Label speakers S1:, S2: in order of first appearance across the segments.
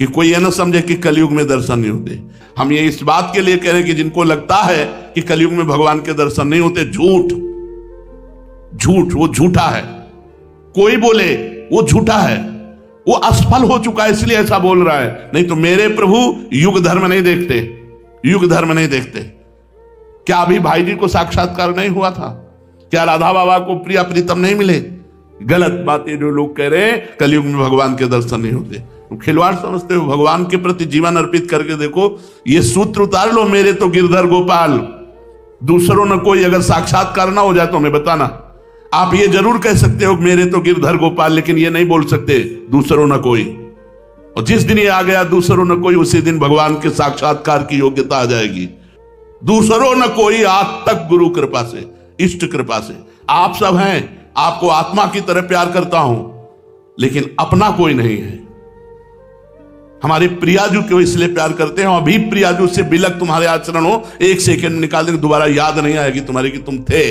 S1: कि कोई ये ना समझे कि कलयुग में दर्शन नहीं होते। हम ये इस बात के लिए कह रहे हैं कि जिनको लगता है कि कलयुग में भगवान के दर्शन नहीं होते, झूठ, वो झूठा है। कोई बोले वो झूठा है, वो असफल हो चुका है इसलिए ऐसा बोल रहा है। नहीं तो मेरे प्रभु युग धर्म नहीं देखते, युग धर्म नहीं देखते। क्या अभी भाई जी को साक्षात्कार नहीं हुआ था? क्या राधा बाबा को प्रिया प्रीतम नहीं मिले? गलत बातें जो लोग कह रहे हैं कलयुग में भगवान के दर्शन नहीं होते, तो खिलवाड़ समझते हो। भगवान के प्रति जीवन अर्पित करके देखो, ये सूत्र उतार लो, मेरे तो गिरधर गोपाल दूसरों न कोई। अगर साक्षात्कार ना हो जाए तो हमें बताना। आप ये जरूर कह सकते हो मेरे तो गिरधर गोपाल, लेकिन ये नहीं बोल सकते दूसरों न कोई। और जिस दिन ये आ गया दूसरों न कोई, उसी दिन भगवान के साक्षात्कार की योग्यता आ जाएगी। दूसरों न कोई आज तक गुरु कृपा से, इष्ट कृपा से। आप सब हैं, आपको आत्मा की तरह प्यार करता हूं, लेकिन अपना कोई नहीं है। हमारे प्रियाजू क्यों इसलिए प्यार करते हैं? अभी प्रियाजू से बिलक तुम्हारे आचरण हो, एक सेकंड निकाल देंगे, दोबारा याद नहीं आएगी तुम्हारी कि तुम थे।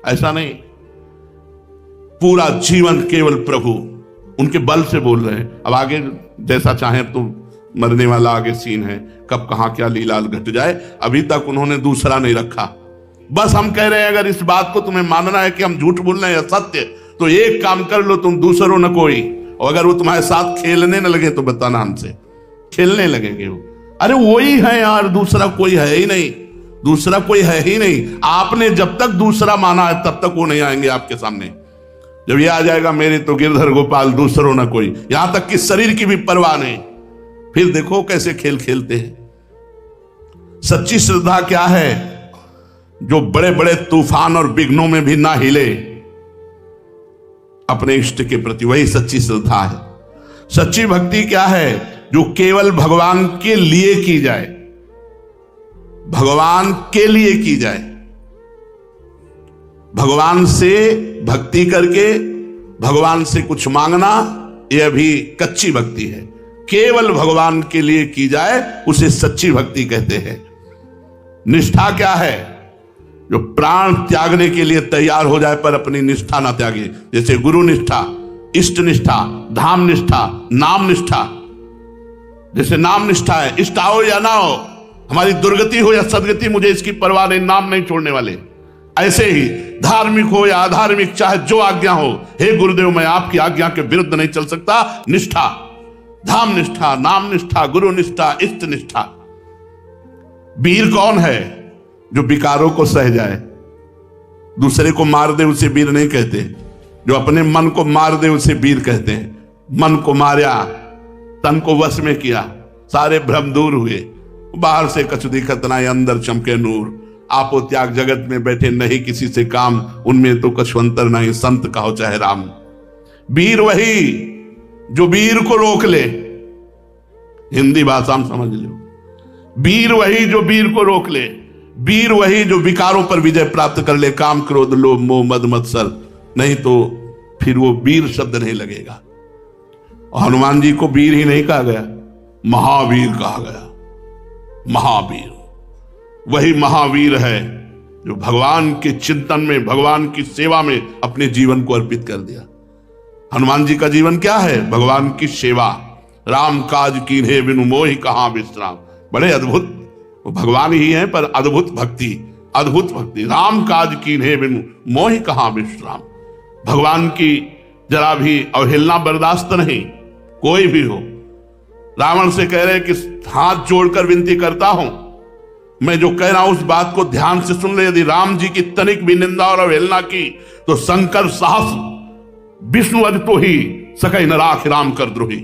S1: ऐसा नहीं, पूरा जीवन केवल प्रभु उनके बल से बोल रहे हैं। अब आगे जैसा चाहे तो मरने वाला आगे सीन है, कब कहां क्या लीला घट जाए। अभी तक उन्होंने दूसरा नहीं रखा। बस हम कह रहे हैं अगर इस बात को तुम्हें मानना है कि हम झूठ बोल रहे हैं सत्य, तो एक काम कर लो, तुम दूसरों न कोई। और अगर वो तुम्हारे साथ खेलने न लगे तो बताना हमसे। खेलने लगेंगे वो, अरे वही है यार, दूसरा कोई है ही नहीं, दूसरा कोई है ही नहीं। आपने जब तक दूसरा माना है तब तक वो नहीं आएंगे आपके सामने। जब ये आ जाएगा मेरे तो गिरधर गोपाल दूसरों न कोई, यहां तक कि शरीर की भी परवाह नहीं, फिर देखो कैसे खेल खेलते हैं। सच्ची श्रद्धा क्या है? जो बड़े बड़े तूफान और विघ्नों में भी ना हिले अपने इष्ट के प्रति, वही सच्ची श्रद्धा है। सच्ची भक्ति क्या है? जो केवल भगवान के लिए की जाए, भगवान के लिए की जाए। भगवान से भक्ति करके भगवान से कुछ मांगना, यह भी कच्ची भक्ति है। केवल भगवान के लिए की जाए उसे सच्ची भक्ति कहते हैं। निष्ठा क्या है? जो प्राण त्यागने के लिए तैयार हो जाए पर अपनी निष्ठा ना त्यागे। जैसे गुरु निष्ठा, इष्ट निष्ठा, धाम निष्ठा, नाम निष्ठा। जैसे नाम निष्ठा है, इष्ट आओ या ना हो, हमारी दुर्गति हो या सदगति, मुझे इसकी परवाह नहीं, नाम नहीं छोड़ने वाले। ऐसे ही धार्मिक हो या अधार्मिक, चाहे जो आज्ञा हो, हे गुरुदेव मैं आपकी आज्ञा के विरुद्ध नहीं चल सकता। निष्ठा, धाम निष्ठा, नाम निष्ठा, गुरु निष्ठा, इष्ट निष्ठा। वीर कौन है? जो विकारों को सह जाए। दूसरे को मार दे उसे वीर नहीं कहते, जो अपने मन को मार दे उसे वीर कहते हैं। मन को मारा, तन को वश में किया, सारे भ्रम दूर हुए। बाहर से कछु दिखत ना, अंदर चमके नूर। आपो त्याग जगत में बैठे नहीं किसी से काम, उनमें तो कछु अंतर नहीं, संत कहो चाहे राम। वीर वही जो वीर को रोक ले, हिंदी भाषा में समझ लो। वीर वही जो वीर को रोक ले, वीर वही जो विकारों पर विजय प्राप्त कर ले। काम क्रोध लोभ मोह मद मत्सर, नहीं तो फिर वो वीर शब्द नहीं लगेगा। और हनुमान जी को वीर ही नहीं कहा गया, महावीर कहा गया। महावीर वही महावीर है जो भगवान के चिंतन में, भगवान की सेवा में अपने जीवन को अर्पित कर दिया। हनुमान जी का जीवन क्या है? भगवान की सेवा। राम काज कीन्हे बिनु मोहि कहां विश्राम। बड़े अद्भुत, वो भगवान ही है पर अद्भुत भक्ति, अद्भुत भक्ति। राम काज कीन्हे बिनु मोहि कहां विश्राम। भगवान की जरा भी अवहेलना बर्दाश्त नहीं, कोई भी हो। रावण से कह रहे कि हाथ जोड़कर विनती करता हूं, मैं जो कह रहा हूं उस बात को ध्यान से सुन ले। यदि राम जी की तनिक भी निंदा और अवहेलना की तो शंकर साहस विष्णु अज तो ही सकै न राख राम कर द्रोही।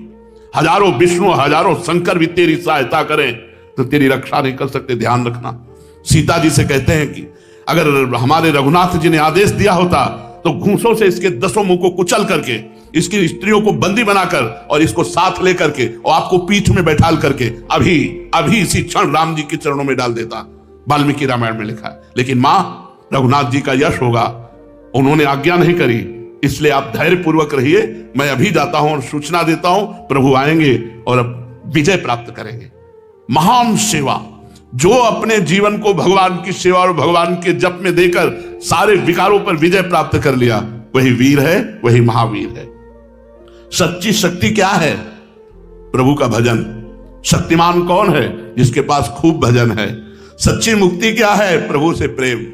S1: हजारों विष्णु हजारों शंकर भी तेरी सहायता करें तो तेरी रक्षा नहीं कर सकते। ध्यान रखना। सीता जी से कहते हैं कि अगर हमारे रघुनाथ जी ने आदेश दिया होता तो घूंसों से इसके 10 मुंह को कुचल करके, इसकी स्त्रियों को बंदी बनाकर और इसको साथ लेकर के और आपको पीठ में बैठाल करके अभी अभी इसी क्षण राम जी के चरणों में डाल देता। वाल्मीकि रामायण में लिखा है। लेकिन मां, रघुनाथ जी का यश होगा, उन्होंने आज्ञा नहीं करी, इसलिए आप धैर्य पूर्वक रहिए। मैं अभी जाता हूं और सूचना देता हूं, प्रभु आएंगे और अब विजय प्राप्त करेंगे। महान सेवा, जो अपने जीवन को भगवान की सेवा और भगवान के जप में देकर सारे विकारों पर विजय प्राप्त कर लिया, वही वीर है, वही महावीर है। सच्ची शक्ति क्या है? प्रभु का भजन। शक्तिमान कौन है? जिसके पास खूब भजन है। सच्ची मुक्ति क्या है? प्रभु से प्रेम।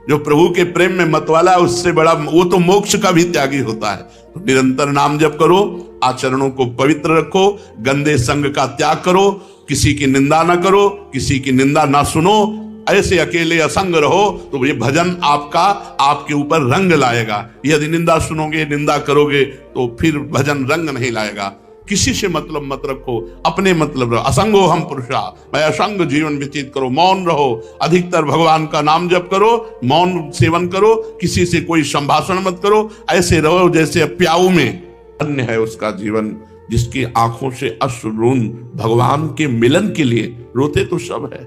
S1: जो प्रभु के प्रेम में मतवाला है, उससे बड़ा वो तो मोक्ष का भी त्यागी होता है। तो निरंतर नाम जप करो, आचरणों को पवित्र रखो, गंदे संग का त्याग करो, किसी की निंदा ना करो, किसी की निंदा ना सुनो, ऐसे अकेले असंग रहो, तो ये भजन आपका आपके ऊपर रंग लाएगा। यदि निंदा सुनोगे, निंदा करोगे, तो फिर भजन रंग नहीं लाएगा। किसी से मतलब मत रखो, अपने मतलब रहो। असंगो हम पुरुषा, मैं असंग जीवन व्यतीत करो, मौन रहो, अधिकतर भगवान का नाम जप करो, मौन सेवन करो, किसी से कोई संभाषण मत करो, ऐसे रहो जैसे प्याऊ में। अन्य है उसका जीवन जिसकी आंखों से अश्रुन भगवान के मिलन के लिए। रोते तो सब है,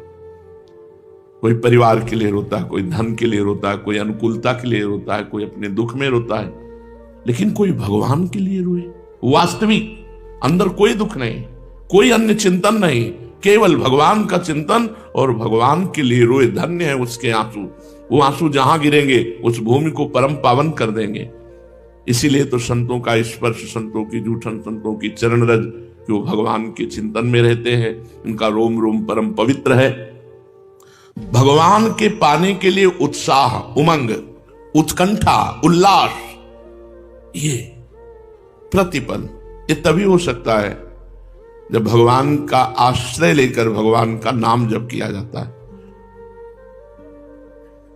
S1: कोई परिवार के लिए रोता है, कोई धन के लिए रोता है, कोई अनुकूलता के लिए रोता है, कोई अपने दुख में रोता है, लेकिन कोई भगवान के लिए रोए वास्तविक, अंदर कोई दुख नहीं, कोई अन्य चिंतन नहीं, केवल भगवान का चिंतन और भगवान के लिए रोए। धन्य है उसके आंसू। वो आंसू जहां गिरेंगे उस भूमि को परम पावन कर देंगे। इसीलिए तो संतों का स्पर्श, संतों की जूठन, संतों की चरण रज, जो भगवान के चिंतन में रहते हैं, उनका रोम रोम परम पवित्र है। भगवान के पाने के लिए उत्साह, उमंग, उत्कंठा, उल्लास, ये प्रतिपल, ये तभी हो सकता है जब भगवान का आश्रय लेकर भगवान का नाम जप किया जाता है।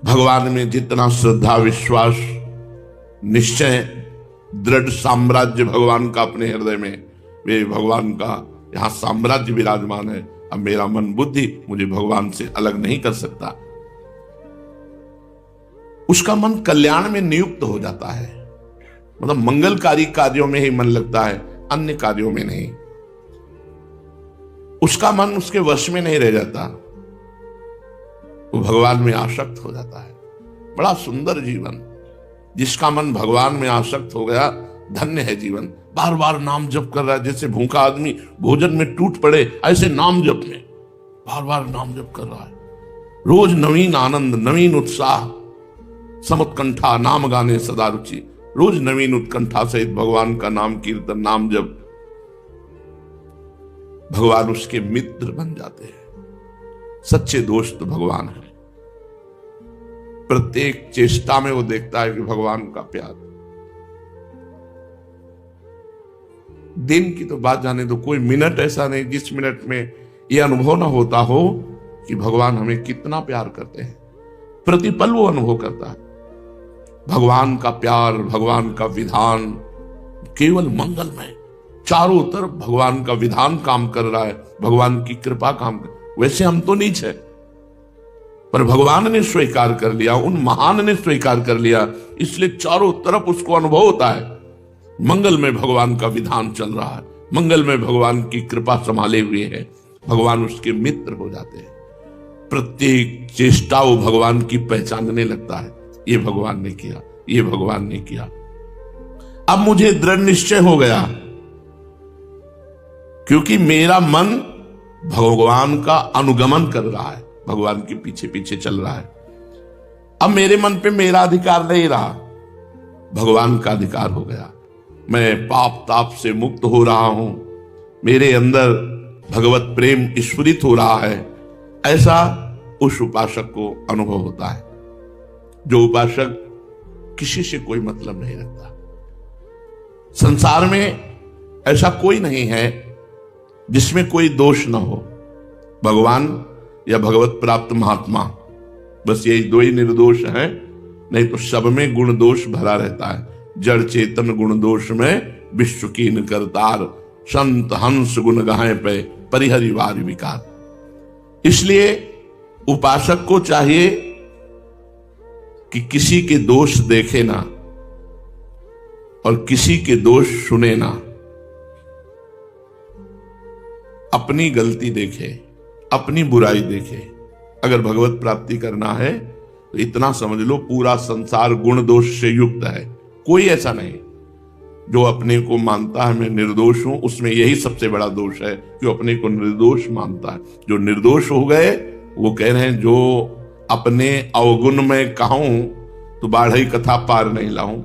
S1: भगवान में जितना श्रद्धा, विश्वास, निश्चय, दृढ़ साम्राज्य भगवान का अपने हृदय में, वे भगवान का यहां साम्राज्य विराजमान है। अब मेरा मन बुद्धि मुझे भगवान से अलग नहीं कर सकता। उसका मन कल्याण में नियुक्त हो जाता है, मतलब मंगलकारी कार्यों में ही मन लगता है, अन्य कार्यों में नहीं। उसका मन उसके वश में नहीं रह जाता, वो भगवान में आसक्त हो जाता है। बड़ा सुंदर जीवन। जिसका मन भगवान में आसक्त हो गया, धन्य है जीवन। बार बार नाम जप कर रहा है, जैसे भूखा आदमी भोजन में टूट पड़े, ऐसे नाम जप में बार बार नाम जप कर रहा है। रोज नवीन आनंद, नवीन उत्साह, समुत्कंठा नाम गाने सदा रुचि। रोज नवीन उत्कंठा सहित भगवान का नाम कीर्तन, नाम जप। भगवान उसके मित्र बन जाते हैं। सच्चे दोस्त भगवान है। प्रत्येक चेष्टा में वो देखता है कि भगवान का प्यार। दिन की तो बात जाने दो, कोई मिनट ऐसा नहीं जिस मिनट में यह अनुभव ना होता हो कि भगवान हमें कितना प्यार करते हैं। प्रतिपल वो अनुभव करता है भगवान का प्यार, भगवान का विधान केवल मंगलमय। चारों तरफ भगवान का विधान काम कर रहा है, भगवान की कृपा काम कर। वैसे हम तो नीच है, पर भगवान ने स्वीकार कर लिया, उन महान ने स्वीकार कर लिया, इसलिए चारों तरफ उसको अनुभव होता है मंगल में भगवान का विधान चल रहा है, मंगल में भगवान की कृपा संभाले हुए है। भगवान उसके मित्र हो जाते हैं। प्रत्येक चेष्टा वो भगवान की पहचानने लगता है, ये भगवान ने किया, ये भगवान ने किया। अब मुझे दृढ़ निश्चय हो गया, क्योंकि मेरा मन भगवान का अनुगमन कर रहा है, भगवान के पीछे पीछे चल रहा है। अब मेरे मन पे मेरा अधिकार नहीं रहा, भगवान का अधिकार हो गया। मैं पाप ताप से मुक्त हो रहा हूं, मेरे अंदर भगवत प्रेम स्फुरित हो रहा है। ऐसा उस उपासक को अनुभव होता है। जो उपासक किसी से कोई मतलब नहीं रखता। संसार में ऐसा कोई नहीं है जिसमें कोई दोष ना हो, भगवान या भगवत प्राप्त महात्मा, बस यही दो ही निर्दोष हैं, नहीं तो सब में गुण दोष भरा रहता है। जड़ चेतन गुण दोष में विश्व कीन करतार, संत हंस गुण गाहे पे परिहरि वार विकार। इसलिए उपासक को चाहिए कि किसी के दोष देखे ना और किसी के दोष सुने ना, अपनी गलती देखे, अपनी बुराई देखे। अगर भगवत प्राप्ति करना है तो इतना समझ लो, पूरा संसार गुण दोष से युक्त है। कोई ऐसा नहीं जो अपने को मानता है मैं निर्दोष हूं, उसमें यही सबसे बड़ा दोष है कि अपने को निर्दोष मानता है। जो निर्दोष हो गए वो कह रहे हैं, जो अपने अवगुण में कहूं तो बाढ़ई कथा पार नहीं लाऊं।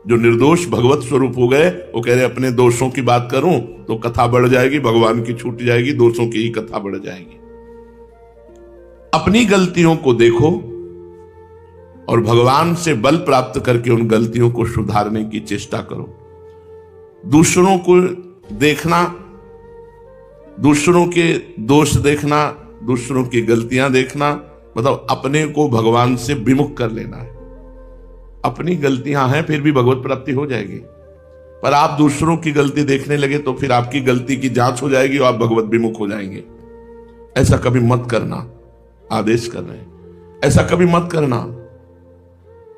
S1: जो निर्दोष भगवत स्वरूप हो गए वो कह रहे अपने दोषों की बात करूं तो कथा बढ़ जाएगी, भगवान की छूट जाएगी, दोषों की ही कथा बढ़ जाएगी। अपनी गलतियों को देखो और भगवान से बल प्राप्त करके उन गलतियों को सुधारने की चेष्टा करो। दूसरों को देखना, दूसरों के दोष देखना, दूसरों की गलतियां देखना, मतलब अपने को भगवान से विमुख कर लेना है। अपनी गलतियां हैं फिर भी भगवत प्राप्ति हो जाएगी, पर आप दूसरों की गलती देखने लगे तो फिर आपकी गलती की जांच हो जाएगी और आप भगवत विमुख हो जाएंगे। ऐसा कभी मत करना, आदेश कर रहे हैं, ऐसा कभी मत करना।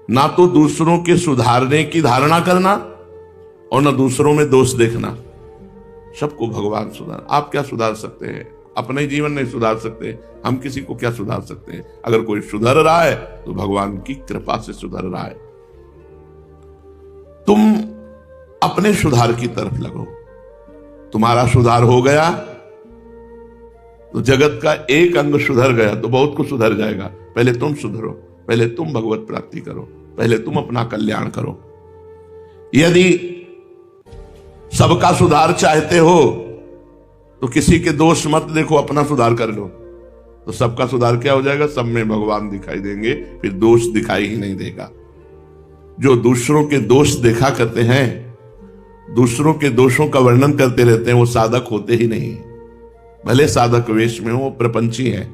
S1: ना तो दूसरों के सुधारने की धारणा करना और ना दूसरों में दोष देखना। सबको भगवान सुधार। आप क्या सुधार सकते हैं? अपने जीवन नहीं सुधार सकते, हम किसी को क्या सुधार सकते हैं? अगर कोई सुधर रहा है तो भगवान की कृपा से सुधर रहा है। तुम अपने सुधार की तरफ लगो। तुम्हारा सुधार हो गया तो जगत का एक अंग सुधर गया तो बहुत कुछ सुधर जाएगा। पहले तुम सुधरो, पहले तुम भगवत प्राप्ति करो, पहले तुम अपना कल्याण करो। यदि सबका सुधार चाहते हो तो किसी के दोष मत देखो, अपना सुधार कर लो, तो सबका सुधार क्या हो जाएगा? सब में भगवान दिखाई देंगे, फिर दोष दिखाई ही नहीं देगा। जो दूसरों के दोष देखा करते हैं, दूसरों के दोषों का वर्णन करते रहते हैं, वो साधक होते ही नहीं। भले साधक वेश में हो, वो प्रपंची हैं।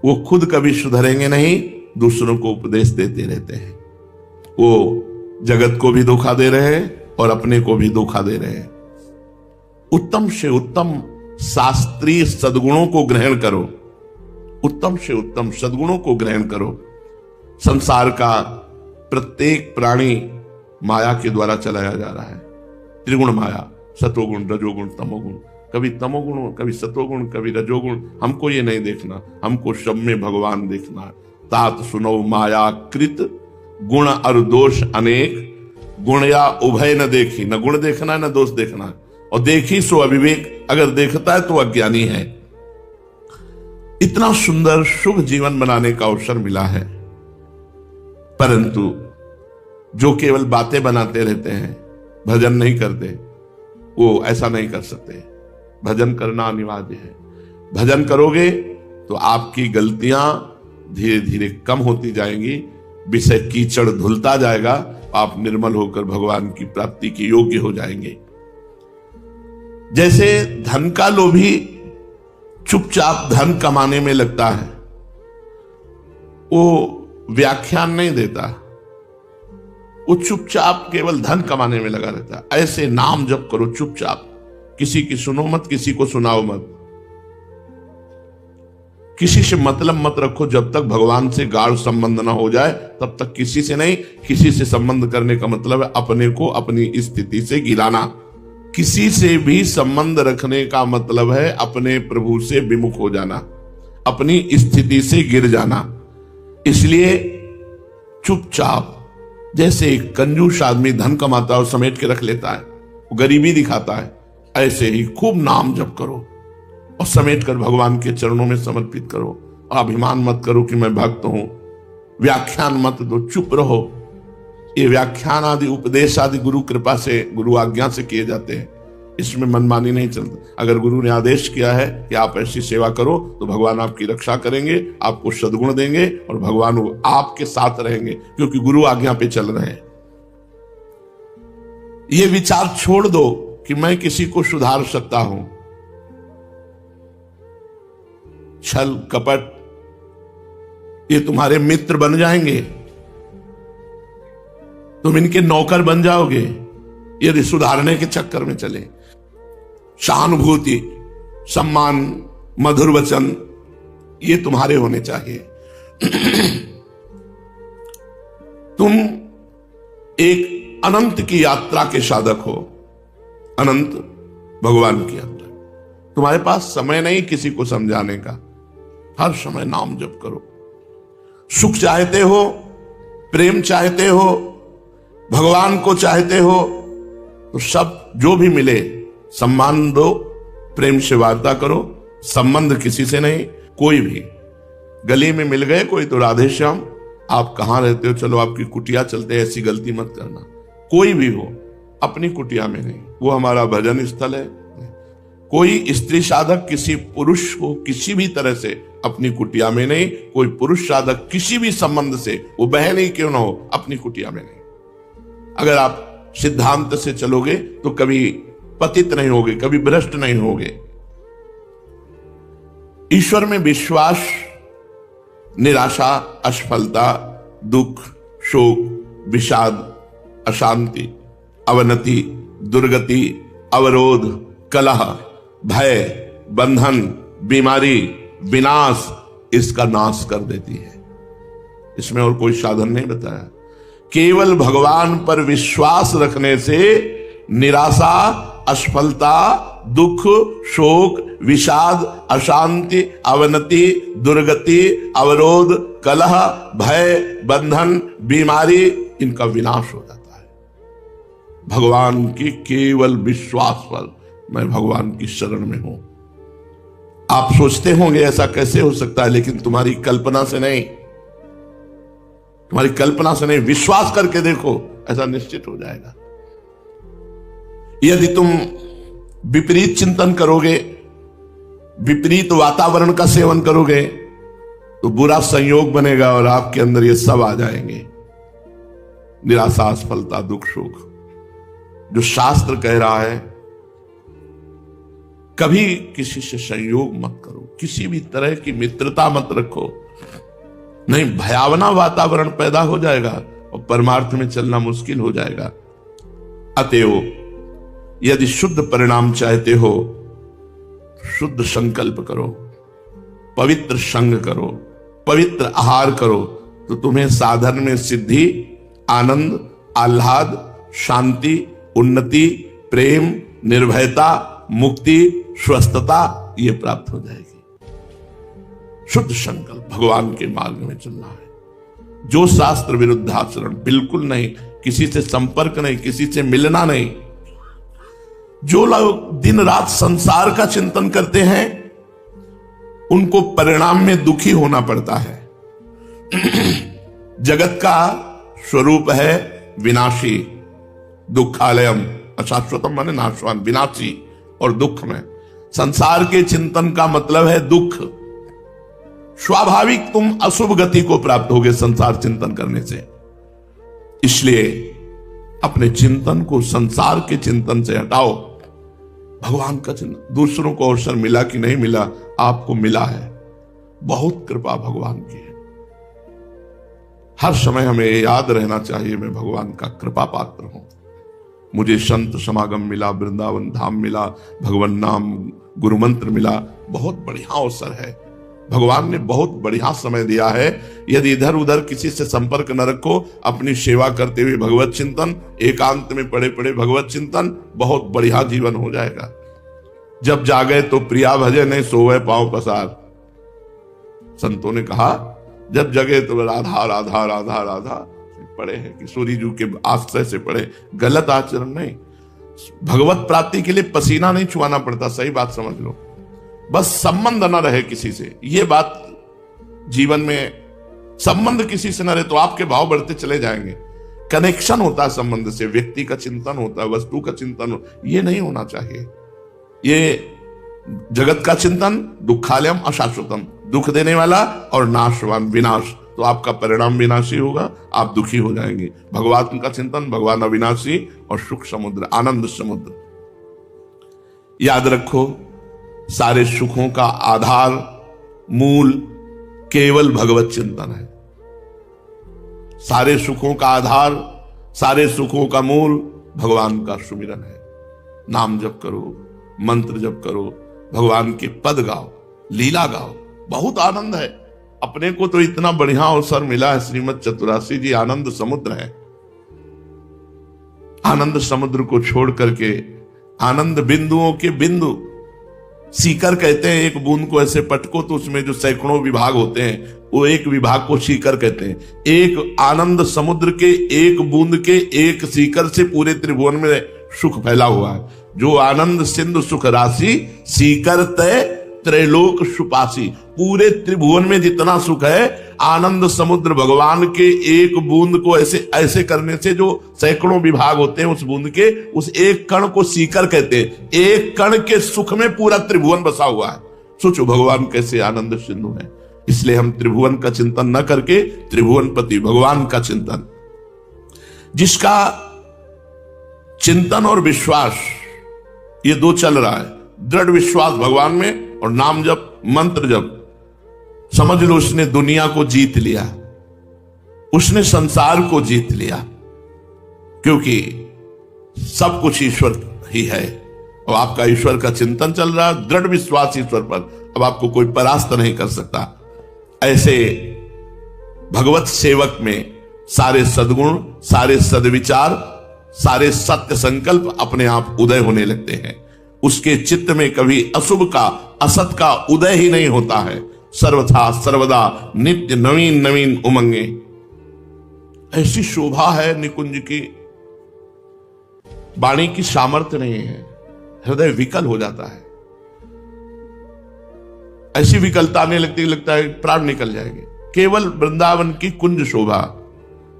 S1: वो खुद कभी सुधरेंगे नहीं, दूसरों को उपदेश देते रहते हैं। वो जगत को भी धोखा दे रहे हैं और अपने को भी धोखा दे रहे हैं। उत्तम से उत्तम शास्त्रीय सद्गुणों को ग्रहण करो, उत्तम से उत्तम सद्गुणों को ग्रहण करो। संसार का प्रत्येक प्राणी माया के द्वारा चलाया जा रहा है। त्रिगुण माया, सतोगुण, रजोगुण, तमोगुण। कभी तमोगुण, कभी सतोगुण, कभी रजोगुण। हमको ये नहीं देखना, हमको सब में भगवान देखना। तात सुनो माया कृत गुण और दोष अनेक, गुण या उभय न देखी। न गुण देखना न दोष देखना, और देखी सो अविवेक। अगर देखता है तो अज्ञानी है। इतना सुंदर शुभ जीवन बनाने का अवसर मिला है, परंतु जो केवल बातें बनाते रहते हैं, भजन नहीं करते, वो ऐसा नहीं कर सकते। भजन करना अनिवार्य है। भजन करोगे तो आपकी गलतियां धीरे धीरे कम होती जाएंगी, विषय कीचड़ धुलता जाएगा, आप निर्मल होकर भगवान की प्राप्ति के योग्य हो जाएंगे। जैसे धन का लोभी चुपचाप धन कमाने में लगता है, वो व्याख्यान नहीं देता, वो चुपचाप केवल धन कमाने में लगा रहता है। ऐसे नाम जप करो चुपचाप, किसी की सुनो मत, किसी को सुनाओ मत, किसी से मतलब मत रखो। जब तक भगवान से गाढ़ संबंध ना हो जाए तब तक किसी से नहीं। किसी से संबंध करने का मतलब है अपने को अपनी स्थिति से गिराना। किसी से भी संबंध रखने का मतलब है अपने प्रभु से विमुख हो जाना, अपनी स्थिति से गिर जाना। इसलिए चुपचाप, जैसे एक कंजूस आदमी धन कमाता है और समेट के रख लेता है, वो गरीबी दिखाता है, ऐसे ही खूब नाम जप करो और समेट कर भगवान के चरणों में समर्पित करो। अभिमान मत करो कि मैं भक्त हूं, व्याख्यान मत दो, चुप रहो। ये व्याख्यान आदि उपदेश आदि गुरु कृपा से, गुरु आज्ञा से किए जाते हैं, इसमें मनमानी नहीं चलती। अगर गुरु ने आदेश किया है कि आप ऐसी सेवा करो तो भगवान आपकी रक्षा करेंगे, आपको सद्गुण देंगे और भगवान आपके साथ रहेंगे, क्योंकि गुरु आज्ञा पे चल रहे हैं। ये विचार छोड़ दो कि मैं किसी को सुधार सकता हूं। छल कपट ये तुम्हारे मित्र बन जाएंगे, तुम इनके नौकर बन जाओगे यदि सुधारने के चक्कर में चले। सहानुभूति, सम्मान, मधुर वचन ये तुम्हारे होने चाहिए। तुम एक अनंत की यात्रा के साधक हो, अनंत भगवान की यात्रा। तुम्हारे पास समय नहीं किसी को समझाने का, हर समय नाम जप करो। सुख चाहते हो, प्रेम चाहते हो, भगवान को चाहते हो, तो सब जो भी मिले सम्मान दो, प्रेम से वार्ता करो। संबंध किसी से नहीं, कोई भी। गली में मिल गए कोई तो राधे श्याम, आप कहां रहते हो, चलो आपकी कुटिया चलते, ऐसी गलती मत करना। कोई भी हो, अपनी कुटिया में नहीं, वो हमारा भजन स्थल है। कोई स्त्री साधक किसी पुरुष को किसी भी तरह से अपनी कुटिया में नहीं, कोई पुरुष साधक किसी भी संबंध से, वो बहन ही क्यों ना हो, अपनी कुटिया में नहीं। अगर आप सिद्धांत से चलोगे तो कभी पतित नहीं होगे, कभी भ्रष्ट नहीं होगे। ईश्वर में विश्वास निराशा, असफलता, दुख, शोक, विषाद, अशांति, अवनति, दुर्गति, अवरोध, कलह, भय, बंधन, बीमारी, विनाश, इसका नाश कर देती है। इसमें और कोई साधन नहीं बताया। केवल भगवान पर विश्वास रखने से निराशा, असफलता, दुख, शोक, विषाद, अशांति, अवनति, दुर्गति, अवरोध, कलह, भय, बंधन, बीमारी, इनका विनाश हो जाता है। भगवान के केवल विश्वास पर, मैं भगवान की शरण में हूं। आप सोचते होंगे ऐसा कैसे हो सकता है, लेकिन तुम्हारी कल्पना से नहीं, तुम्हारी कल्पना से नहीं, विश्वास करके देखो, ऐसा निश्चित हो जाएगा। यदि तुम विपरीत चिंतन करोगे, विपरीत वातावरण का सेवन करोगे, तो बुरा संयोग बनेगा और आपके अंदर ये सब आ जाएंगे, निराशा, असफलता, दुख, शोक। जो शास्त्र कह रहा है, कभी किसी से संयोग मत करो, किसी भी तरह की मित्रता मत रखो, नहीं भयावना वातावरण पैदा हो जाएगा और परमार्थ में चलना मुश्किल हो जाएगा। अतएव यदि शुद्ध परिणाम चाहते हो, शुद्ध संकल्प करो, पवित्र संग करो, पवित्र आहार करो, तो तुम्हें साधन में सिद्धि, आनंद, आह्लाद, शांति, उन्नति, प्रेम, निर्भयता, मुक्ति, स्वस्थता, ये प्राप्त हो जाएगी। शुद्ध संकल्प, भगवान के मार्ग में चलना है। जो शास्त्र विरुद्ध आचरण बिल्कुल नहीं, किसी से संपर्क नहीं, किसी से मिलना नहीं। जो लोग दिन रात संसार का चिंतन करते हैं, उनको परिणाम में दुखी होना पड़ता है। जगत का स्वरूप है विनाशी, दुखालयम, अशाश्वतम माने नाशवान, विनाशी और दुख में। संसार के चिंतन का मतलब है दुख। स्वाभाविक तुम अशुभ गति को प्राप्त होगे संसार चिंतन करने से। इसलिए अपने चिंतन को संसार के चिंतन से हटाओ, भगवान का चिंतन। दूसरों को अवसर मिला कि नहीं मिला, आपको मिला है, बहुत कृपा भगवान की है। हर समय हमें याद रहना चाहिए, मैं भगवान का कृपा पात्र हूं। मुझे संत समागम मिला, वृंदावन धाम मिला, भगवान नाम गुरु मंत्र मिला, बहुत बढ़िया अवसर है। भगवान ने बहुत बढ़िया समय दिया है। यदि इधर उधर किसी से संपर्क न रखो, अपनी सेवा करते हुए भगवत चिंतन, एकांत में पड़े पड़े भगवत चिंतन, बहुत बढ़िया जीवन हो जाएगा। जब जागे तो प्रिया भजे, नहीं सोवे पांव पसार। संतों ने कहा जब जगे तो राधा राधा राधा राधा पढ़े हैं, किशोरी जी के आश्रय से पढ़े। गलत आचरण नहीं, भगवत प्राप्ति के लिए पसीना नहीं छुआना पड़ता, सही बात समझ लो। बस संबंध न रहे किसी से, ये बात जीवन में, संबंध किसी से न रहे तो आपके भाव बढ़ते चले जाएंगे। कनेक्शन होता है संबंध से, व्यक्ति का चिंतन होता है, वस्तु का चिंतन हो, ये नहीं होना चाहिए। ये जगत का चिंतन दुखालयम अशाश्वतम, दुख देने वाला और नाशवान, विनाश, तो आपका परिणाम विनाशी होगा, आप दुखी हो जाएंगे। भगवान का चिंतन, भगवान अविनाशी और सुख समुद्र, आनंद समुद्र। याद रखो, सारे सुखों का आधार, मूल केवल भगवत चिंतन है। सारे सुखों का आधार, सारे सुखों का मूल भगवान का सुमिरन है। नाम जप करो, मंत्र जप करो, भगवान के पद गाओ, लीला गाओ, बहुत आनंद है। अपने को तो इतना बढ़िया अवसर मिला है, श्रीमद चतुरासी जी आनंद समुद्र है। आनंद समुद्र को छोड़ करके आनंद बिंदुओं के बिंदु, सीकर कहते हैं, एक बूंद को ऐसे पटको तो उसमें जो सैकड़ों विभाग होते हैं, वो एक विभाग को सीकर कहते हैं। एक आनंद समुद्र के एक बूंद के एक सीकर से पूरे त्रिभुवन में सुख फैला हुआ है। जो आनंद सिंधु सुख राशि, सीकर तय त्रैलोक सुपासी। पूरे त्रिभुवन में जितना सुख है, आनंद समुद्र भगवान के एक बूंद को ऐसे ऐसे करने से जो सैकड़ों विभाग होते हैं उस बूंद के, उस एक कण को सीकर कहते हैं। एक कण के सुख में पूरा त्रिभुवन बसा हुआ है। सोचो भगवान कैसे आनंद सिंधु है। इसलिए हम त्रिभुवन का चिंतन न करके त्रिभुवनपति भगवान का चिंतन, जिसका चिंतन और विश्वास ये दो चल रहा है, दृढ़ विश्वास भगवान में और नाम जप मंत्र जप, समझ लो उसने दुनिया को जीत लिया, उसने संसार को जीत लिया, क्योंकि सब कुछ ईश्वर ही है और आपका ईश्वर का चिंतन चल रहा है, दृढ़ विश्वास ईश्वर पर, अब आपको कोई परास्त नहीं कर सकता। ऐसे भगवत सेवक में सारे सद्गुण, सारे सद्विचार, सारे सत्य संकल्प अपने आप उदय होने लगते हैं। उसके चित्त में कभी अशुभ का, असत का उदय ही नहीं होता है। सर्वथा सर्वदा नित्य नवीन नवीन उमंगे। ऐसी शोभा है निकुंज की, वाणी की सामर्थ्य नहीं है, हृदय विकल हो जाता है। ऐसी विकलता आने लगती, लगता है प्राण निकल जाएंगे। केवल वृंदावन की कुंज शोभा,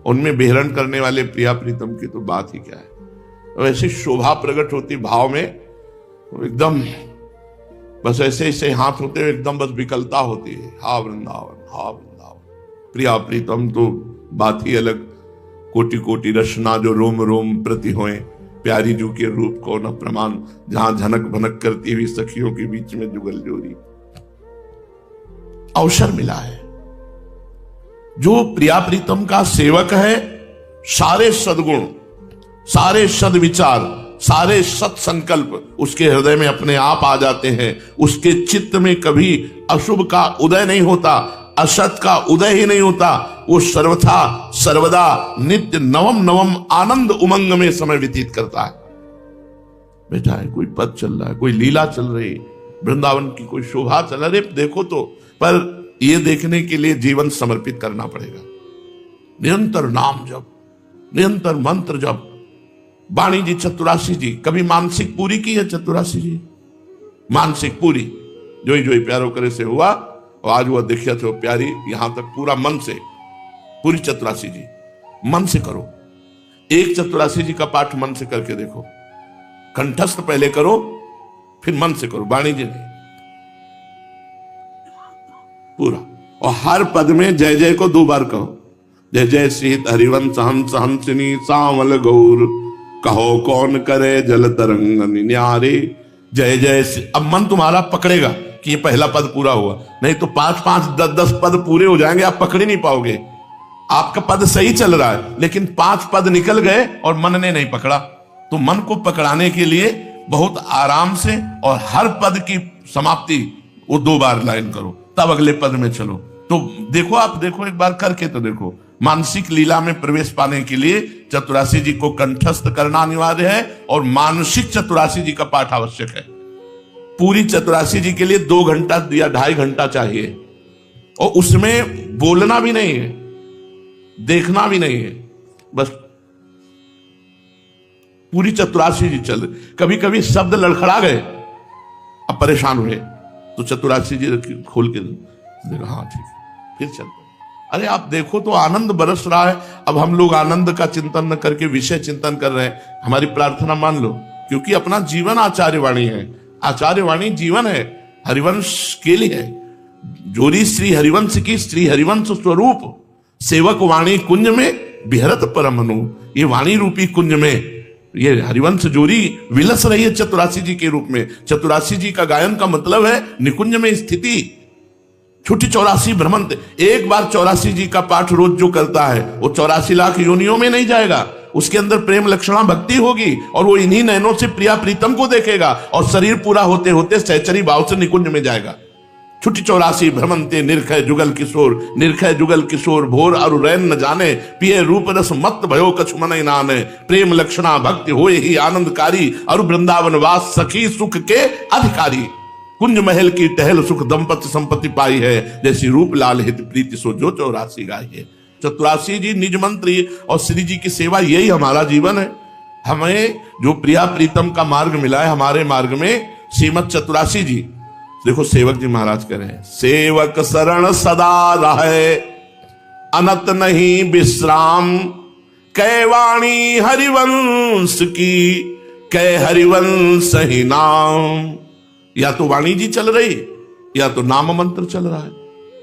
S1: उनमें विहरण करने वाले प्रिया प्रीतम की तो बात ही क्या है। वैसी शोभा प्रकट होती भाव में, एकदम बस ऐसे ऐसे हाथ होते हुए एकदम बस विकलता होती है। हा वृंदावन, हा वृंदावन। प्रिया प्रीतम तो बात ही अलग, कोटि कोटि रचना जो रोम रोम प्रति होए, प्यारी जू के रूप को न प्रमाण, जहां झनक भनक करती हुई सखियों के बीच में जुगल जोरी। अवसर मिला है। जो प्रिया प्रीतम का सेवक है, सारे सद्गुण, सारे सद्विचार, सारे सत्संकल्प उसके हृदय में अपने आप आ जाते हैं। उसके चित्त में कभी अशुभ का उदय नहीं होता, असत का उदय ही नहीं होता। वो सर्वथा सर्वदा नित्य नवम नवम आनंद उमंग में समय व्यतीत करता है। बेटा है, कोई पद चल रहा है, कोई लीला चल रही, वृंदावन की कोई शोभा चल रही, देखो तो, पर ये देखने के लिए जीवन समर्पित करना पड़ेगा। निरंतर नाम जप, निरंतर मंत्र जप। वाणी जी चतुरासी जी कभी मानसिक पूरी की है? चतुरासी जी मानसिक पूरी जो ही प्यारो करे से हुआ, और आज वह देखिए तो प्यारी यहां तक पूरा मन से, पूरी चतुरासी जी मन से करो। एक चतुरासी जी का पाठ मन से करके देखो, कंठस्थ पहले करो फिर मन से करो, वाणी जी नहीं, पूरा। और हर पद में जय जय को 2 बार कहो। जय जय सीत हरिवंश हंस हंसिनी सांवल गौर, कहो कौन करे जल तरंग न्यारे। जय जय। अब मन तुम्हारा पकड़ेगा कि ये पहला पद पूरा हुआ, नहीं तो 5-5, 10-10 पद पूरे हो जाएंगे, आप पकड़ ही नहीं पाओगे। आपका पद सही चल रहा है लेकिन 5 पद निकल गए और मन ने नहीं पकड़ा। तो मन को पकड़ाने के लिए बहुत आराम से और हर पद की समाप्ति वो 2 बार लाइन करो, तब अगले पद में चलो। तो देखो, आप देखो, एक बार करके तो देखो। मानसिक लीला में प्रवेश पाने के लिए चतुरासी जी को कंठस्थ करना अनिवार्य है और मानसिक चतुरासी जी का पाठ आवश्यक है। पूरी चतुरासी जी के लिए 2 घंटा या 2.5 घंटा चाहिए, और उसमें बोलना भी नहीं है, देखना भी नहीं है, बस पूरी चतुरासी जी चल। कभी कभी शब्द लड़खड़ा गए, अब परेशान हुए, तो चतुरासी जी खोल के देखा, हाँ ठीक है, फिर चल। अरे आप देखो तो आनंद बरस रहा है। अब हम लोग आनंद का चिंतन न करके विषय चिंतन कर रहे हैं। हमारी प्रार्थना मान लो, क्योंकि अपना जीवन आचार्यवाणी है, आचार्यवाणी जीवन है, हरिवंश के लिए है। जोरी श्री हरिवंश की श्री हरिवंश स्वरूप, सेवक वाणी कुंज में बिहरत परमनु। ये वाणी रूपी कुंज में ये हरिवंश जोरी विलस रही है चतुरासी जी के रूप में। चतुरासी जी का गायन का मतलब है निकुंज में स्थिति। छुट्टी 84 भ्रमंत। एक बार 84 जी का पाठ रोज जो करता है वो 84 लाख योनियों में नहीं जाएगा। उसके अंदर प्रेम लक्षणा भक्ति होगी और वो इन्हीं नयनों से प्रिया प्रीतम को देखेगा और शरीर पूरा होते होते सहचरी भाव से निकुंज में जाएगा। छुट्टी 84 भ्रमंते निरखय जुगल किशोर, निरखय जुगल किशोर भोर अरु रैन न जाने, पिए रूप रस मत भयो कछु मन नाने, प्रेम लक्षणा भक्ति होए ही आनंदकारी, अरु वृंदावन वास सखी सुख के अधिकारी। कुंज महल की टहल सुख दंपति संपत्ति पाई है, जैसी रूप लाल हित प्रीति सो जो 84 गाई है। चतुरासी जी निज मंत्री और श्री जी की सेवा, यही हमारा जीवन है। हमें जो प्रिया प्रीतम का मार्ग मिला है, हमारे मार्ग में श्रीमद चतुरासी जी देखो सेवक जी महाराज कह रहे हैं, सेवक शरण सदा रहे, अनत नहीं विश्राम, कै वाणी हरिवंश की, कै हरिवंश ही नाम। या तो वाणी जी चल रही, या तो नाम मंत्र चल रहा है।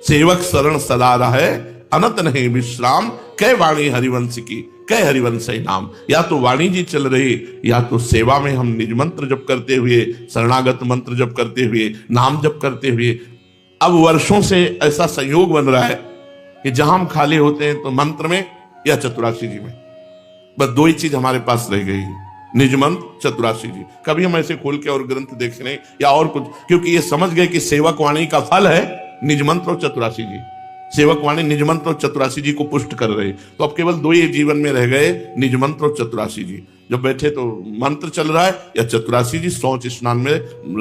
S1: सेवक शरण सदा रहे, अनत नहीं विश्राम, कै वाणी हरिवंश की, कै हरिवंश ही नाम। या तो वाणी जी चल रही, या तो सेवा में हम निज मंत्र जप करते हुए, शरणागत मंत्र जप करते हुए, नाम जप करते हुए। अब वर्षों से ऐसा संयोग बन रहा है कि जहां हम खाली होते हैं तो मंत्र में या चतुराशी जी में, बस दो ही चीज हमारे पास रह गई, निज मंत्र चतुराशी जी। कभी हम ऐसे खोल के और ग्रंथ देख रहे या और कुछ, क्योंकि ये समझ गए कि सेवक वाणी का फल है निज मंत्र और चतुराशी जी। सेवक वाणी निज मंत्र और चतुराशी जी को पुष्ट कर रहे, तो अब केवल दो ही जीवन में रह गए, निज मंत्र और चतुराशी जी। जब बैठे तो मंत्र चल रहा है या चतुराशी जी, शौच स्नान में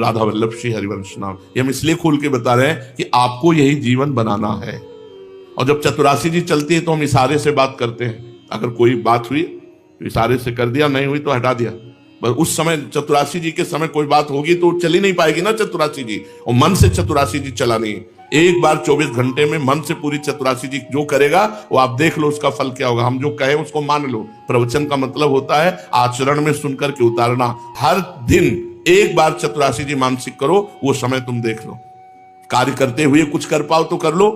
S1: राधा वल्लभ श्री हरिवंश नाम। ये हम इसलिए खोल के बता रहे हैं कि आपको यही जीवन बनाना है। और जब चतुराशी जी चलती है तो हम इशारे से बात करते हैं। अगर कोई बात हुई तो इशारे से कर दिया, नहीं हुई तो हटा दिया। बस उस समय चतुराशी जी के समय कोई बात होगी तो चली नहीं पाएगी ना चतुराशी जी, और मन से चतुराशी जी चलानी है। एक बार 24 घंटे में मन से पूरी चतुराशी जी जो करेगा वो आप देख लो उसका फल क्या होगा। हम जो कहें उसको मान लो। प्रवचन का मतलब होता है आचरण में सुनकर के उतारना। हर दिन एक बार चतुराशी जी मानसिक करो, वो समय तुम देख लो। कार्य करते हुए कुछ कर पाओ तो कर लो,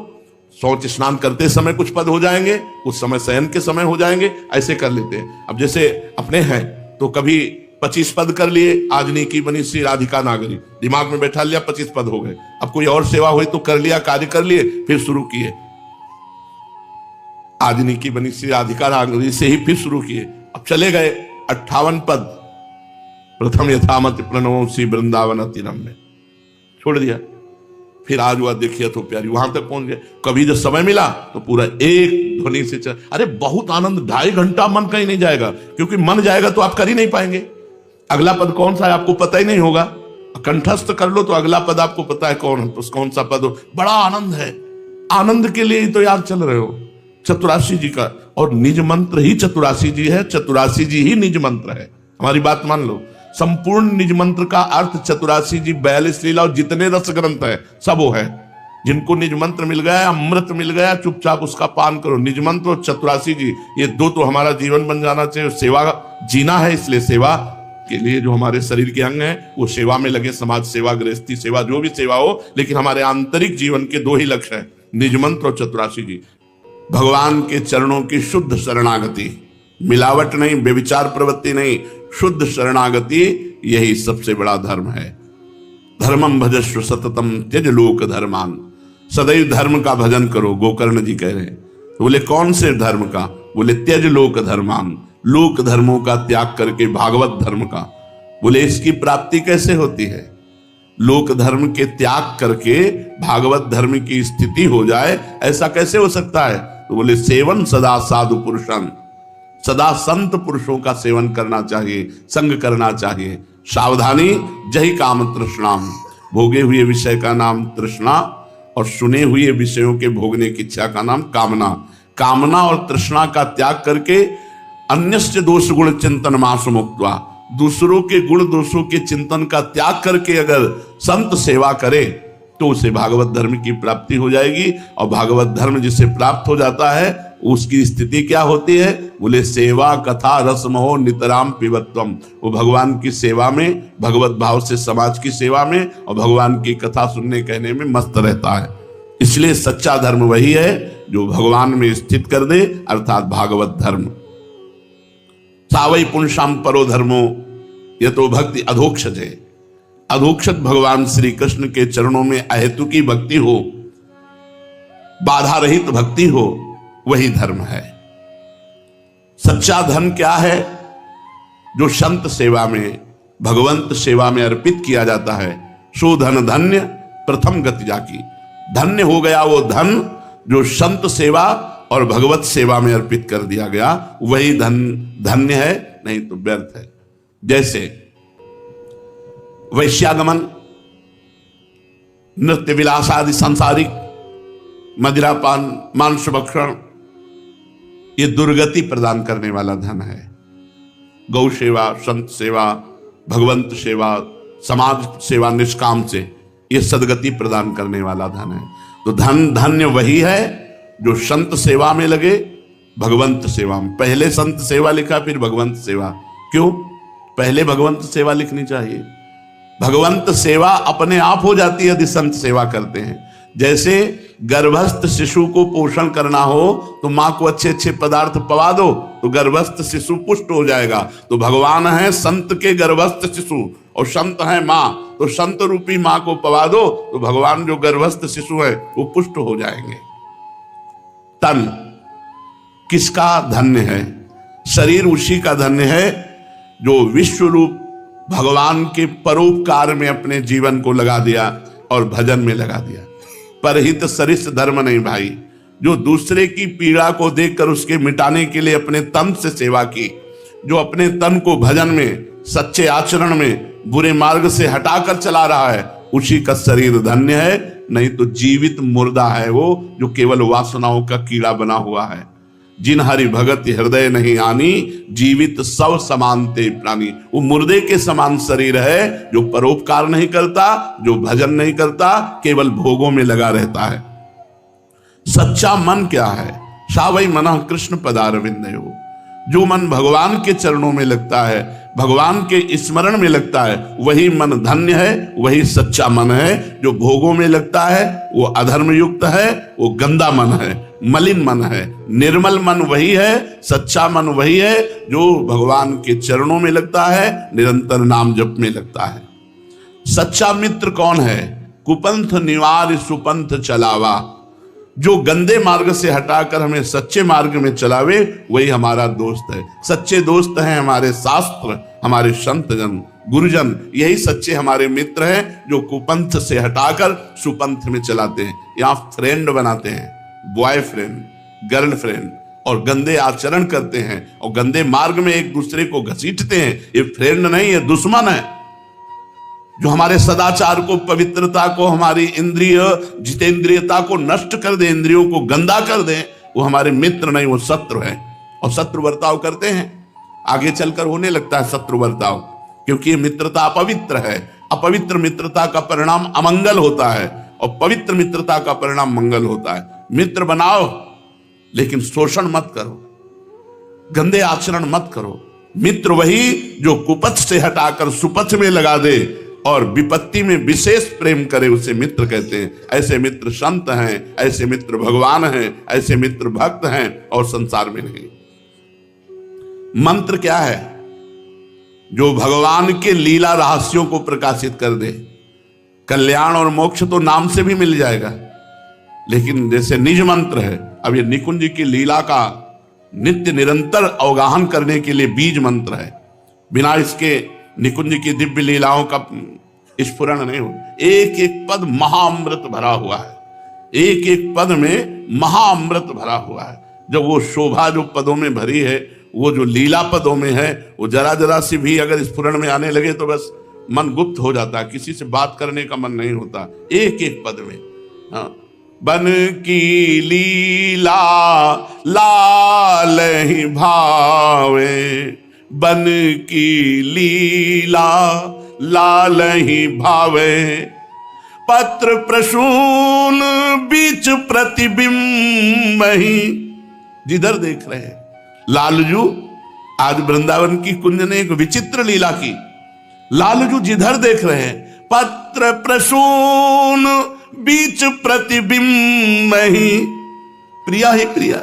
S1: शौच स्नान करते समय कुछ पद हो जाएंगे, कुछ समय शयन के समय हो जाएंगे, ऐसे कर लेते हैं। अब जैसे अपने हैं तो कभी 25 पद कर लिए, आजनी की बनी श्री राधिका नागरी, दिमाग में बैठा लिया, 25 पद हो गए। अब कोई और सेवा हुई तो कर लिया, कार्य कर लिए, फिर शुरू किए आजनी की बनी श्री राधिका नागरी से ही फिर शुरू किए। अब चले गए 58 पद, प्रथम यथामति प्रणवों श्री वृंदावन अतिरम में छोड़ दिया। फिर आज हुआ देखिए तो प्यारी, वहां तक पहुंच गए। कभी जब समय मिला तो पूरा एक ध्वनि से चल, अरे बहुत आनंद, 2.5 घंटा मन कहीं नहीं जाएगा, क्योंकि मन जाएगा तो आप कर ही नहीं पाएंगे। अगला पद कौन सा है आपको पता ही नहीं होगा, कंठस्थ कर लो तो अगला पद आपको पता है कौन सा पद हो। बड़ा आनंद है, आनंद के लिए ही तो यार चल रहे हो चतुराशी जी का। और निज मंत्र ही चतुराशी जी है, चतुराशी जी ही निज मंत्र है। हमारी बात मान लो, संपूर्ण निज मंत्र का अर्थ चतुराशी जी, 42 लीला और जितने रस ग्रंथ है सब वो है। जिनको निज मंत्र मिल गया, अमृत मिल गया, चुपचाप उसका पान करो। निज मंत्र और चतुराशी जी, ये दो तो हमारा जीवन बन जाना चाहिए। सेवा जीना है, इसलिए सेवा के लिए जो हमारे शरीर के अंग हैं वो सेवा में लगे, समाज सेवा, गृहस्थी सेवा, जो भी सेवा हो, लेकिन हमारे आंतरिक जीवन के दो ही लक्ष्य हैं, निज मंत्र और चतुराशी जी। भगवान के चरणों की शुद्ध शरणागति, मिलावट नहीं, बेविचार प्रवृत्ति नहीं, शुद्ध शरणागति, यही सबसे बड़ा धर्म है। धर्मम भजस्व सततम त्यज लोक धर्मान, सदैव धर्म का भजन करो, गोकर्ण जी कह रहे हैं। तो बोले कौन से धर्म का? बोले त्यज लोक धर्मान, लोक धर्मों का त्याग करके भागवत धर्म का। बोले इसकी प्राप्ति कैसे होती है? लोक धर्म के त्याग करके भागवत धर्म की स्थिति हो जाए, ऐसा कैसे हो सकता है? तो बोले सेवन सदा साधु पुरुषन, सदा संत पुरुषों का सेवन करना चाहिए, संग करना चाहिए। सावधानी जही काम तृष्णाम, भोगे हुए विषय का नाम तृष्णा और सुने हुए विषयों के भोगने की इच्छा का नाम कामना। कामना और तृष्णा का त्याग करके अन्यस्य दोष गुण चिंतन मास मुक्त्वा, दूसरों के गुण दोषों के चिंतन का त्याग करके अगर संत सेवा करे तो उसे भागवत धर्म की प्राप्ति हो जाएगी। और भागवत धर्म जिसे प्राप्त हो जाता है उसकी स्थिति क्या होती है? बोले सेवा कथा रसमहो नितराम पिबत्वम, वो भगवान की सेवा में, भगवत भाव से समाज की सेवा में और भगवान की कथा सुनने कहने में मस्त रहता है। इसलिए सच्चा धर्म वही है जो भगवान में स्थित कर दे, अर्थात भागवत धर्म। सावई पुंसाम परो धर्मो यतो भक्ति अधोक्षजे, अधोक्षत भगवान श्री कृष्ण के चरणों में अहेतुकी भक्ति हो, बाधा रहित भक्ति हो, वही धर्म है। सच्चा धर्म क्या है? जो संत सेवा में, भगवंत सेवा में अर्पित किया जाता है। सो धन धन्य प्रथम गति जाकी, धन्य हो गया वो धन जो संत सेवा और भगवत सेवा में अर्पित कर दिया गया, वही धन धन्य है, नहीं तो व्यर्थ है। जैसे वैश्यागमन, नृत्य विलास आदि सांसारिक, मदिरापान, मांस भक्षण, ये दुर्गति प्रदान करने वाला धन है। गौ सेवा, संत सेवा, भगवंत सेवा, समाज सेवा निष्काम से, ये सदगति प्रदान करने वाला धन है। तो धन धन्य वही है जो संत सेवा में लगे, भगवंत सेवा में। पहले संत सेवा लिखा, फिर भगवंत सेवा। क्यों पहले भगवंत सेवा लिखनी चाहिए? भगवंत सेवा अपने आप हो जाती है यदि संत सेवा करते हैं। जैसे गर्भस्थ शिशु को पोषण करना हो तो मां को अच्छे अच्छे पदार्थ पवा दो तो गर्भस्थ शिशु पुष्ट हो जाएगा। तो भगवान है संत के गर्भस्थ शिशु और संत है मां, तो संत रूपी मां को पवा दो तो भगवान जो गर्भस्थ शिशु है वो पुष्ट हो जाएंगे। तन किसका धन्य है? शरीर उसी का धन्य है जो विश्व रूप भगवान के परोपकार में अपने जीवन को लगा दिया और भजन में लगा दिया। परहित सरिस धर्म नहीं भाई, जो दूसरे की पीड़ा को देखकर उसके मिटाने के लिए अपने तन से सेवा की, जो अपने तन को भजन में, सच्चे आचरण में, बुरे मार्ग से हटाकर चला रहा है, उसी का शरीर धन्य है। नहीं तो जीवित मुर्दा है वो, जो केवल वासनाओं का कीड़ा बना हुआ है। जिन हरि भगत हृदय नहीं आनी, जीवित सब समानते प्राणी। वो मुर्दे के समान शरीर है जो परोपकार नहीं करता, जो भजन नहीं करता, केवल भोगों में लगा रहता है। सच्चा मन क्या है? सावई मनः कृष्ण पदारविंदयो। जो मन भगवान के चरणों में लगता है, भगवान के स्मरण में लगता है, वही मन धन्य है, वही सच्चा मन है। जो भोगों में लगता है वो अधर्म युक्त है, वो गंदा मन है, मलिन मन है। निर्मल मन वही है, सच्चा मन वही है जो भगवान के चरणों में लगता है, निरंतर नाम जप में लगता है। सच्चा मित्र कौन है? कुपंथ निवार सुपंथ चलावा। जो गंदे मार्ग से हटाकर हमें सच्चे मार्ग में चलावे, वही हमारा दोस्त है। सच्चे दोस्त हैं हमारे शास्त्र, हमारे संत जन, गुरुजन, यही सच्चे हमारे मित्र हैं जो कुपंथ से हटाकर सुपंथ में चलाते हैं। यहाँ फ्रेंड बनाते हैं, बॉयफ्रेंड, गर्लफ्रेंड, और गंदे आचरण करते हैं और गंदे मार्ग में एक दूसरे को घसीटते हैं। ये फ्रेंड नहीं, ये दुश्मन है। जो हमारे सदाचार को, पवित्रता को, हमारी इंद्रिय जितेंद्रियता को नष्ट कर दे, इंद्रियों को गंदा कर दे, वो हमारे मित्र नहीं, वो शत्रु है। और शत्रु बर्ताव करते हैं, आगे चलकर होने लगता है शत्रु बर्ताव, क्योंकि ये मित्रता अपवित्र है। अपवित्र मित्रता का परिणाम अमंगल होता है और पवित्र मित्रता का परिणाम मंगल होता है। मित्र बनाओ लेकिन शोषण मत करो, गंदे आचरण मत करो। मित्र वही जो कुपथ से हटाकर सुपथ में लगा दे और विपत्ति में विशेष प्रेम करे, उसे मित्र कहते हैं। ऐसे मित्र संत हैं, ऐसे मित्र भगवान हैं, ऐसे मित्र भक्त हैं और संसार में नहीं। मंत्र क्या है? जो भगवान के लीला रहस्यों को प्रकाशित कर दे। कल्याण और मोक्ष तो नाम से भी मिल जाएगा, लेकिन जैसे निज मंत्र है, अब ये निकुंज की लीला का नित्य निरंतर अवगाहन करने के लिए बीज मंत्र है। बिना इसके निकुंज की दिव्य लीलाओं का स्फुरण नहीं हो। एक एक पद महाअमृत भरा हुआ है, एक एक पद में महाअमृत भरा हुआ है। जब वो शोभा जो पदों में भरी है, वो जो लीला पदों में है, वो जरा जरा सी भी अगर स्फुरण में आने लगे तो बस मन गुप्त हो जाता है, किसी से बात करने का मन नहीं होता। एक एक पद में हाँ, बन की लीला लाल ही भावे, बन की लीला लाल ही भावे, पत्र प्रसून बीच प्रतिबिंब ही। जिधर देख रहे हैं लालजू, आज वृंदावन की कुंज ने एक विचित्र लीला की। लालजू जिधर देख रहे हैं, पत्र प्रसून बीच प्रतिबिंब ही, प्रिया ही प्रिया,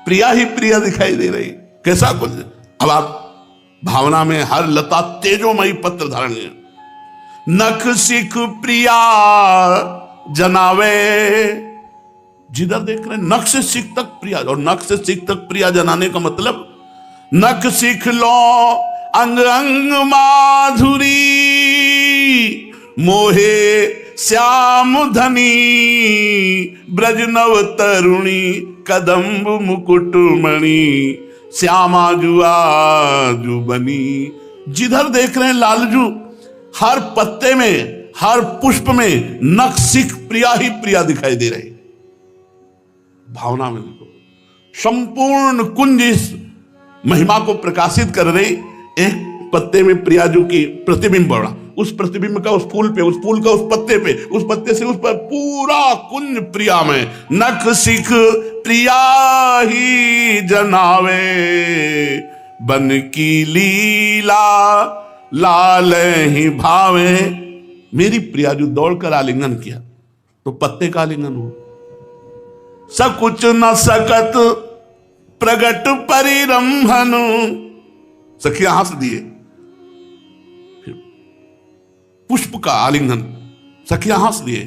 S1: प्रिया ही प्रिया दिखाई दे रही। कैसा कुछ? अब आप भावना में हर लता तेजोमयी पत्र धारण, नख सिख प्रिया जनावे। जिधर देख रहे हैं नख से सिख तक प्रिया, और नख से सिख तक प्रिया जनाने का मतलब नख सिख लो अंग अंग माधुरी, मोहे श्याम धनी ब्रज नव तरुणी, कदम्ब मुकुट मणि श्यामा जुआजू बनी। जिधर देख रहे हैं लालजू, हर पत्ते में, हर पुष्प में नख सिख प्रिया ही प्रिया दिखाई दे रही। भावना में देखो, संपूर्ण कुंज इस महिमा को प्रकाशित कर रही। एक पत्ते में प्रियाजू की प्रतिबिंब बड़ा, उस प्रतिबिंब का उस फूल पे, उस फूल का उस पत्ते पे, उस पत्ते से उस पर, पूरा कुंज प्रिया में। नख सिख प्रिया ही जनावे, बन की लीला लाल ही भावे। मेरी प्रिया जो दौड़कर आलिंगन किया तो पत्ते का आलिंगन हुआ। सकुच न सकत प्रगट परिरंभन, सखिया हंस दिए। पुष्प का आलिंगन, सखिया हंस दिए।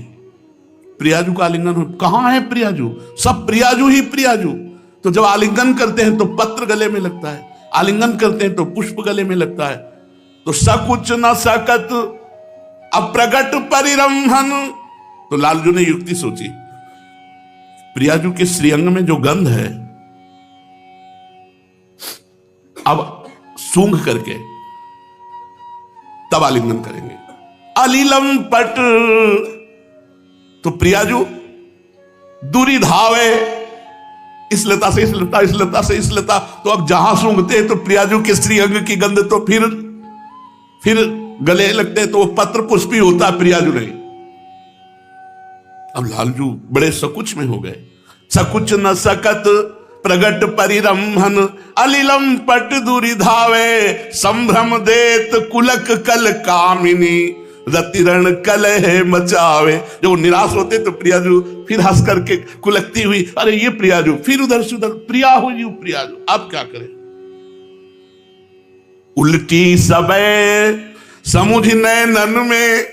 S1: प्रियाजू का आलिंगन, कहां है प्रियाजू? सब प्रियाजू ही प्रियाजू। तो जब आलिंगन करते हैं तो पत्र गले में लगता है, आलिंगन करते हैं तो पुष्प गले में लगता है। तो सकुच न सकत अप्रगट परिरंभन। तो लालजू ने युक्ति सोची, प्रियाजू के श्रीअंग में जो गंध है, अब सूंघ करके तब आलिंगन करेंगे। अलीलम पट, तो प्रियाजू दूरी धावे, इस लता से इस लता, इस लता से इस लता। तो अब जहां सूंघते हैं तो प्रियाजू के श्रीअंग की गंध तो फिर गले लगते हैं, तो वो पत्र पुष्पी होता है, प्रियाजू नहीं। अब लालजू बड़े सकुच में हो गए। सकुच न सकत प्रगट परिरंभन, अलिलम पट दूरी धावे, संभ्रम देत कुलक कल कामिनी, रतिरण कलह मचावे। जब वो निराश होते तो प्रियाजू फिर हंस करके कुलकती हुई, अरे ये प्रियाजू, फिर उधर से उधर, प्रिया हुई प्रियाजू। अब क्या करें? उल्टी सबे समुझ नैनन में,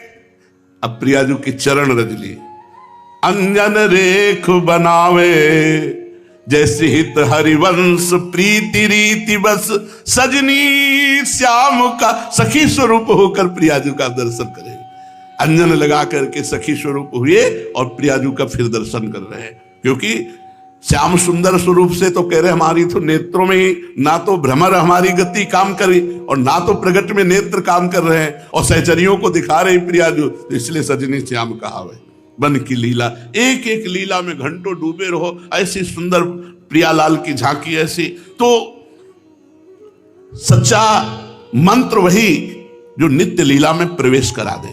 S1: अब प्रियाजू की चरण रज ली। अंजन रेख बनावे, जैसे हित हरिवंश प्रीति रीति बस, सजनी श्याम का सखी स्वरूप होकर प्रियाजू का दर्शन करें। अंजन लगा करके सखी स्वरूप हुए और प्रियाजू का फिर दर्शन कर रहे हैं। क्योंकि श्याम सुंदर स्वरूप से तो कह रहे हमारी तो नेत्रों में ही ना तो भ्रमर हमारी गति काम करी और ना तो प्रगट में नेत्र काम कर रहे हैं, और सहचरियों को दिखा रहे प्रियाजू, तो इसलिए सजनी श्याम कहा है। बन की लीला, एक एक लीला में घंटों डूबे रहो, ऐसी सुंदर प्रियालाल की झांकी ऐसी। तो सच्चा मंत्र वही जो नित्य लीला में प्रवेश करा दे।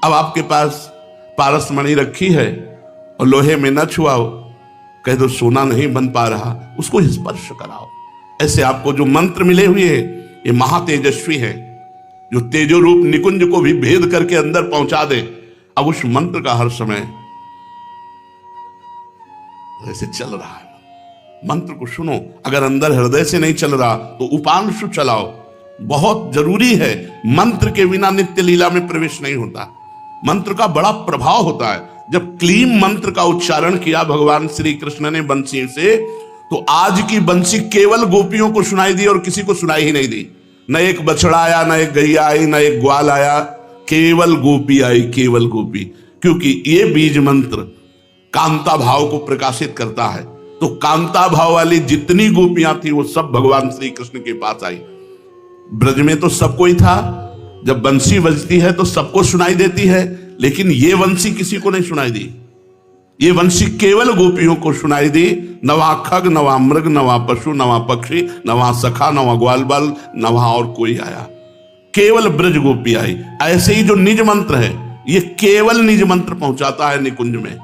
S1: अब आपके पास पारस मणि रखी है और लोहे में न छुआओ, कह दो सोना नहीं बन पा रहा, उसको स्पर्श कराओ। ऐसे आपको जो मंत्र मिले हुए हैं ये महातेजस्वी है, जो तेजो रूप निकुंज को भी भेद करके अंदर पहुंचा दे। अब उस मंत्र का हर समय ऐसे चल रहा है, मंत्र को सुनो। अगर अंदर हृदय से नहीं चल रहा तो उपांशु चलाओ, बहुत जरूरी है। मंत्र के बिना नित्य लीला में प्रवेश नहीं होता। मंत्र का बड़ा प्रभाव होता है। जब क्लीम मंत्र का उच्चारण किया भगवान श्री कृष्ण ने बंसी से, तो आज की बंसी केवल गोपियों को सुनाई दी और किसी को सुनाई ही नहीं दी। न एक बछड़ा आया, न एक गैया आई, न एक ग्वाल आया, केवल गोपी आई, केवल गोपी। क्योंकि ये बीज मंत्र कांता भाव को प्रकाशित करता है। तो कांता भाव वाली जितनी गोपियां थी वो सब भगवान श्री कृष्ण के पास आई। ब्रज में तो सबको ही था, जब बंसी बजती है तो सबको सुनाई देती है, लेकिन ये बंसी किसी को नहीं सुनाई दी। ये बंसी केवल गोपियों को सुनाई दी। नवा खग, नवा मृग, नवा पशु, नवा पक्षी, नवा सखा, नवा ग्वाल बाल, नवा और कोई आया, केवल ब्रज गोपी आई। ऐसे ही जो निज मंत्र है ये केवल निज मंत्र पहुंचाता है निकुंज में।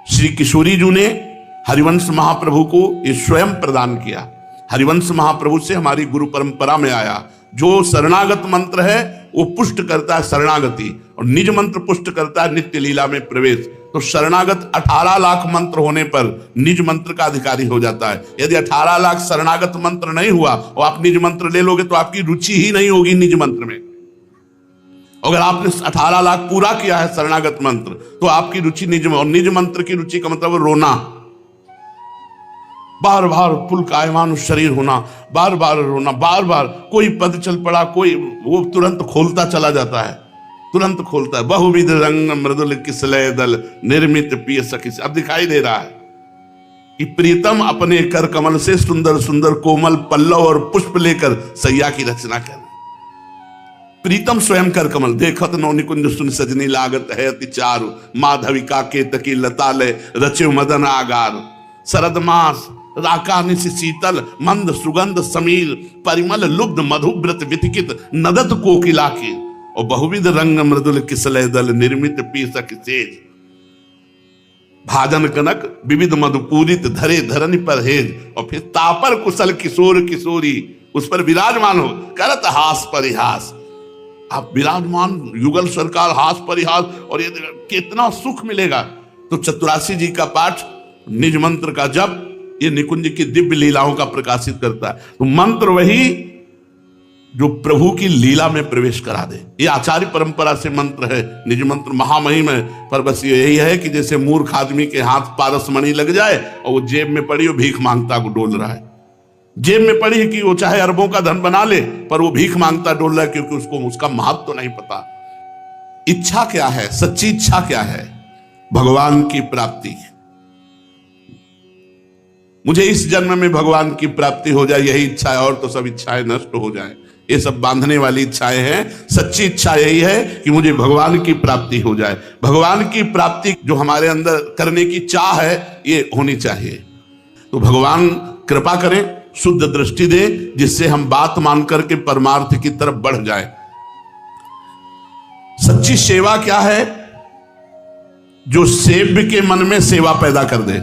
S1: श्री किशोरी जी ने हरिवंश महाप्रभु को ये स्वयं प्रदान किया। हरिवंश महाप्रभु से हमारी गुरु परंपरा में आया। जो शरणागत मंत्र है वो पुष्ट करता है शरणागति, और निज मंत्र पुष्ट करता है नित्य लीला में प्रवेश। तो शरणागत 18 लाख मंत्र होने पर निज मंत्र का अधिकारी हो जाता है। यदि 18 लाख शरणागत मंत्र नहीं हुआ और आप निज मंत्र ले लोगे तो आपकी रुचि ही नहीं होगी निज मंत्र में। अगर आपने 18 लाख पूरा किया है शरणागत मंत्र तो आपकी रुचि निज में, और निज मंत्र की रुचि का मतलब रोना, बार बार पुलकायमान शरीर होना, बार बार रोना, बार बार कोई पद चल पड़ा, कोई वो तुरंत खोलता चला जाता है, तुरंत खोलता है। बहुविध रंग मृदुल किसलय दल निर्मित पिय सखी। अब दिखाई दे रहा है कि प्रीतम अपने कर कमल से सुंदर सुंदर कोमल पल्लव और पुष्प लेकर सैया की रचना कर। प्रीतम स्वयं कर कमल, देखत नौ निकुंज सुन सजनी लागत है अति चारु, माधविका केतकी लतालय रचे मदन आगार। शरद मास राका निश शीतल मंद सुगंध समीर, परिमल लुब्ध मधुव्रत वितिकित नदत कोकिला की। और बहुविध रंग मृदुल किसलय दल निर्मित पीसक सेज, भाजन कनक विविध मधुपूरित धरे धरन पर हेज, और फिर तापर कुशल किशोर किशोरी उस पर विराजमान हो करत हास परिहास। आप विराजमान युगल सरकार हास परिहास, और ये कितना सुख मिलेगा। तो चतुरासी जी का पाठ, निज मंत्र का जप, ये निकुंज की दिव्य लीलाओं का प्रकाशित करता है। तो मंत्र वही जो प्रभु की लीला में प्रवेश करा दे। ये आचार्य परंपरा से मंत्र है, निज मंत्र महामहिम है। पर बस यही है कि जैसे मूर्ख आदमी के हाथ पारसमणि लग जाए और वो जेब में पड़ी, वो भीख मांगता को डोल रहा है। जेब में पड़ी है कि वो चाहे अरबों का धन बना ले, पर वो भीख मांगता डोल रहा है, क्योंकि उसको उसका महत्व तो नहीं पता। इच्छा क्या है, सच्ची इच्छा क्या है? भगवान की प्राप्ति। मुझे इस जन्म में भगवान की प्राप्ति हो जाए, यही इच्छा है, और तो सब इच्छाएं नष्ट हो जाए। ये सब बांधने वाली इच्छाएं हैं। सच्ची इच्छा यही है कि मुझे भगवान की प्राप्ति हो जाए। भगवान की प्राप्ति जो हमारे अंदर करने की चाह है, ये होनी चाहिए। तो भगवान कृपा करें, शुद्ध दृष्टि दे, जिससे हम बात मान करके परमार्थ की तरफ बढ़ जाए। सच्ची सेवा क्या है? जो सेव्य के मन में सेवा पैदा कर दे।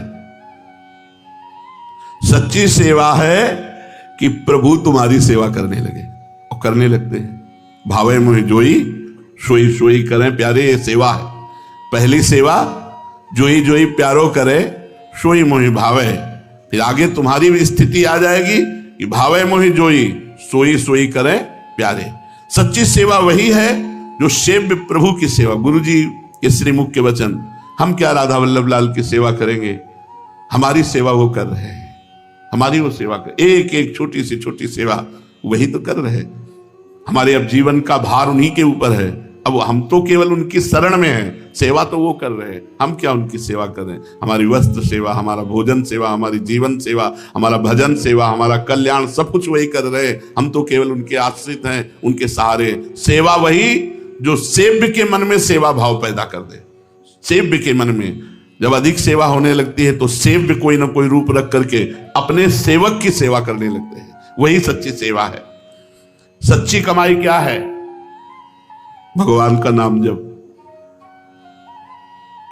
S1: सच्ची सेवा है कि प्रभु तुम्हारी सेवा करने लगे, और करने लगते हैं। भावे मोहि जोई सोई सोई करें प्यारे, ये सेवा है। पहली सेवा जोई जोई प्यारो करे सोई मोहि भावे। फिर आगे तुम्हारी भी स्थिति आ जाएगी कि भावे मोहि जोई सोई सोई करें प्यारे। सच्ची सेवा वही है जो सेव्य प्रभु की सेवा। गुरु जी के श्रीमुख के वचन, हम क्या राधा वल्लभ लाल की सेवा करेंगे? हमारी सेवा वो कर रहे हैं, हमारी वो सेवा कर, एक एक छोटी से छोटी सेवा वही तो कर रहे हैं। हमारे अब जीवन का भार उन्हीं के ऊपर है। अब हम तो केवल उनकी शरण में हैं, सेवा तो वो कर रहे हैं, हम क्या उनकी सेवा कर रहे हैं? हमारी वस्त्र सेवा, हमारा भोजन सेवा, हमारी जीवन सेवा, हमारा भजन सेवा, हमारा कल्याण, सब कुछ वही कर रहे हैं। हम तो केवल उनके आश्रित हैं, उनके सहारे। सेवा वही जो सेव्य के मन में सेवा भाव पैदा कर दे। सेव्य के मन में जब अधिक सेवा होने लगती है, तो सेव्य कोई ना कोई रूप रख करके अपने सेवक की सेवा करने लगते हैं। वही सच्ची सेवा है। सच्ची कमाई क्या है? भगवान का नाम जप।